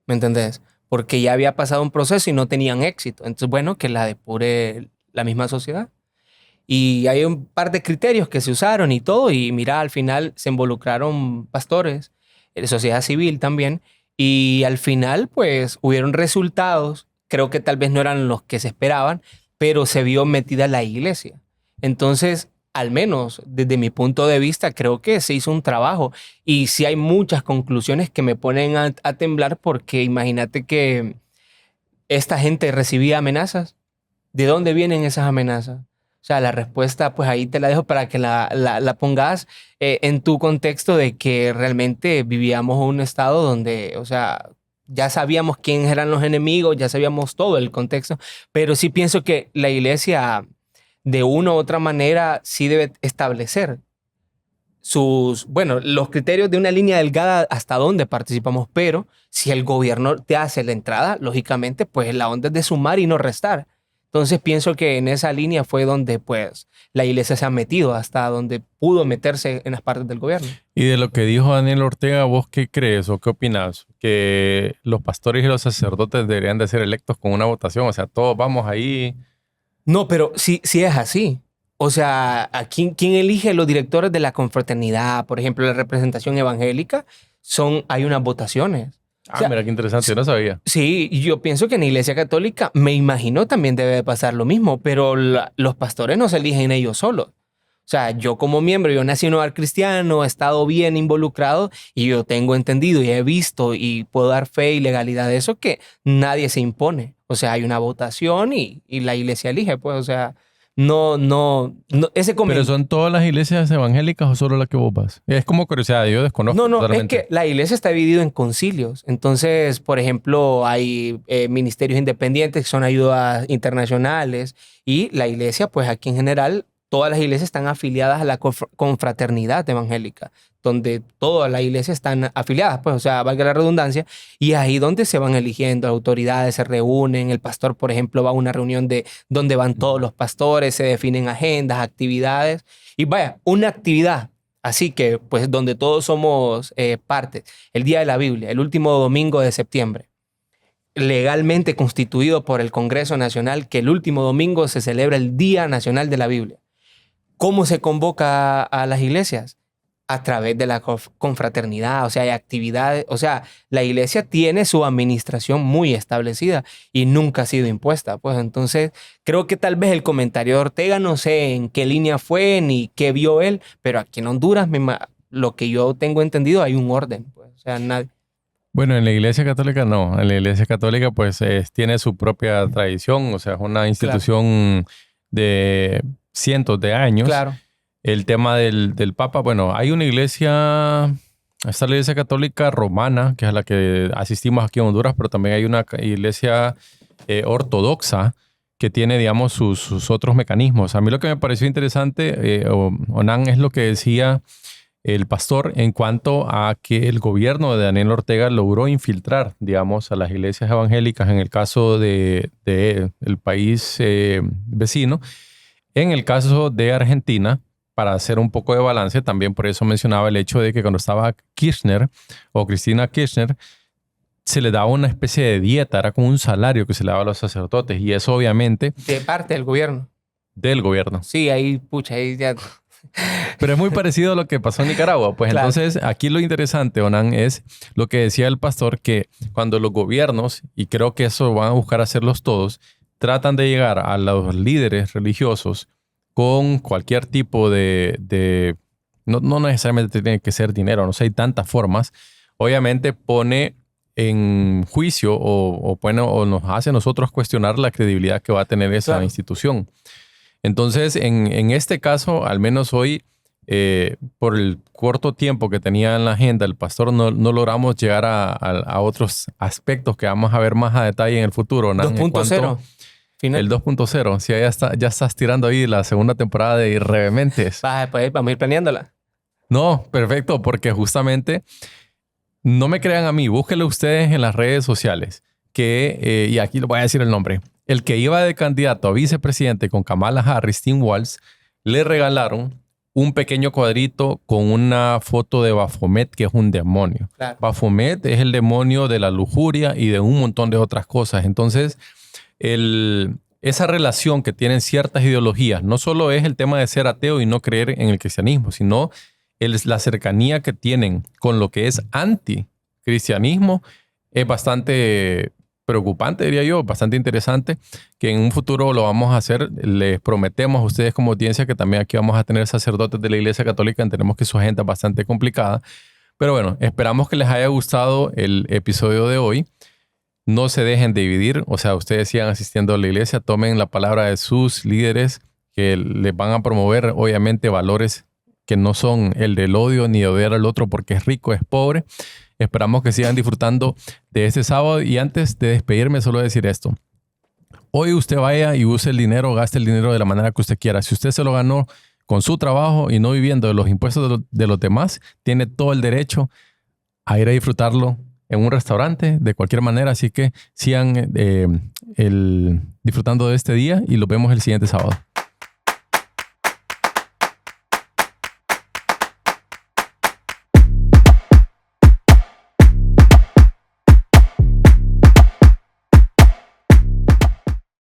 Speaker 3: ¿Me entendés? Porque ya había pasado un proceso y no tenían éxito. Entonces, bueno, que la depure la misma sociedad. Y hay un par de criterios que se usaron y todo. Y mira, al final se involucraron pastores, sociedad civil también. Y al final, pues, hubieron resultados. Creo que tal vez no eran los que se esperaban, pero se vio metida la iglesia. Entonces, al menos desde mi punto de vista, creo que se hizo un trabajo. Y sí hay muchas conclusiones que me ponen a temblar porque imagínate que esta gente recibía amenazas. ¿De dónde vienen esas amenazas? O sea, la respuesta, pues ahí te la dejo para que la pongas en tu contexto de que realmente vivíamos en un estado donde, o sea, ya sabíamos quiénes eran los enemigos, ya sabíamos todo el contexto, pero sí pienso que la iglesia de una u otra manera sí debe establecer los criterios de una línea delgada hasta dónde participamos, pero si el gobierno te hace la entrada, lógicamente, pues la onda es de sumar y no restar. Entonces pienso que en esa línea fue donde pues la iglesia se ha metido hasta donde pudo meterse en las partes del gobierno.
Speaker 1: Y de lo que dijo Daniel Ortega, ¿vos qué crees o qué opinas? Que los pastores y los sacerdotes deberían de ser electos con una votación, o sea, todos vamos ahí.
Speaker 3: No, pero sí es así. O sea, ¿quién elige los directores de la confraternidad? Por ejemplo, la representación evangélica, hay unas votaciones.
Speaker 1: O sea, mira qué interesante, yo no sabía.
Speaker 3: Sí, yo pienso que en la Iglesia Católica, me imagino, también debe pasar lo mismo, pero los pastores no se eligen ellos solos. O O sea, yo como miembro, yo nací en un hogar cristiano, he estado bien involucrado y yo tengo entendido y he visto y puedo dar fe y legalidad de eso, que nadie se impone. O sea, hay una votación y la iglesia elige, pues, o sea, no, ese
Speaker 1: ¿Pero
Speaker 3: comentario.
Speaker 1: son todas las iglesias evangélicas o solo la que vos vas? Es como curiosidad, yo desconozco
Speaker 3: No, es
Speaker 1: totalmente.
Speaker 3: que la iglesia está dividida en concilios. Entonces, por ejemplo, hay ministerios independientes que son ayudas internacionales y la iglesia, pues aquí en general, todas las iglesias están afiliadas a la confraternidad evangélica, donde todas las iglesias están afiliadas, pues, o sea, valga la redundancia, y ahí donde se van eligiendo autoridades, se reúnen, el pastor, por ejemplo, va a una reunión de donde van todos los pastores, se definen agendas, actividades, y vaya, una actividad. Así que, pues, donde todos somos parte, el Día de la Biblia, el último domingo de septiembre, legalmente constituido por el Congreso Nacional, que el último domingo se celebra el Día Nacional de la Biblia. ¿Cómo se convoca a las iglesias? A través de la confraternidad, o sea, hay actividades, o sea, la iglesia tiene su administración muy establecida y nunca ha sido impuesta, pues entonces creo que tal vez el comentario de Ortega, no sé en qué línea fue ni qué vio él, pero aquí en Honduras, lo que yo tengo entendido, hay un orden, pues, o sea, nadie...
Speaker 1: Bueno, en la Iglesia Católica no. En la Iglesia Católica pues tiene su propia tradición, o sea, es una institución de cientos de años.
Speaker 3: Claro.
Speaker 1: El tema del Papa, bueno, hay una iglesia, está la Iglesia Católica Romana, que es a la que asistimos aquí en Honduras, pero también hay una iglesia ortodoxa que tiene, digamos, sus otros mecanismos. A mí lo que me pareció interesante, Onan, es lo que decía el pastor en cuanto a que el gobierno de Daniel Ortega logró infiltrar, digamos, a las iglesias evangélicas en el caso de el país vecino. En el caso de Argentina, para hacer un poco de balance, también por eso mencionaba el hecho de que cuando estaba Kirchner o Cristina Kirchner, se le daba una especie de dieta, era como un salario que se le daba a los sacerdotes, y eso obviamente...
Speaker 3: De parte del gobierno.
Speaker 1: Del gobierno.
Speaker 3: Sí, ahí, pucha, ahí ya...
Speaker 1: Pero es muy parecido a lo que pasó en Nicaragua. Pues claro. Entonces, aquí lo interesante, Onan, es lo que decía el pastor, que cuando los gobiernos, y creo que eso van a buscar hacerlos todos, tratan de llegar a los líderes religiosos con cualquier tipo de no necesariamente tiene que ser dinero, no sé, hay tantas formas, obviamente pone en juicio o nos hace a nosotros cuestionar la credibilidad que va a tener esa institución. Entonces, en este caso, al menos hoy, por el corto tiempo que tenía en la agenda el pastor, no logramos llegar a otros aspectos que vamos a ver más a detalle en el futuro.
Speaker 3: 2.0.
Speaker 1: El 2.0. Sí, ya estás tirando ahí la segunda temporada de Irrevementes.
Speaker 3: Pues vamos a ir planeándola.
Speaker 1: No, perfecto, porque justamente, no me crean a mí, búsquenlo ustedes en las redes sociales, que, y aquí les voy a decir el nombre, el que iba de candidato a vicepresidente con Kamala Harris, Tim Walz, le regalaron un pequeño cuadrito con una foto de Baphomet, que es un demonio. Claro. Baphomet es el demonio de la lujuria y de un montón de otras cosas. Entonces, esa relación que tienen ciertas ideologías, no solo es el tema de ser ateo y no creer en el cristianismo, sino la cercanía que tienen con lo que es anticristianismo, es bastante preocupante, diría yo, bastante interesante, que en un futuro lo vamos a hacer. Les prometemos a ustedes como audiencia que también aquí vamos a tener sacerdotes de la Iglesia Católica. Entendemos que su agenda es bastante complicada, pero bueno, esperamos que les haya gustado el episodio de hoy. No se dejen dividir, o sea, ustedes sigan asistiendo a la iglesia, tomen la palabra de sus líderes que les van a promover, obviamente, valores que no son el del odio ni de odiar al otro porque es rico, es pobre. Esperamos que sigan disfrutando de este sábado, y antes de despedirme solo decir esto. Hoy usted vaya y use el dinero, gaste el dinero de la manera que usted quiera. Si usted se lo ganó con su trabajo y no viviendo de los impuestos de los demás, tiene todo el derecho a ir a disfrutarlo en un restaurante, de cualquier manera. Así que sigan disfrutando de este día y los vemos el siguiente sábado.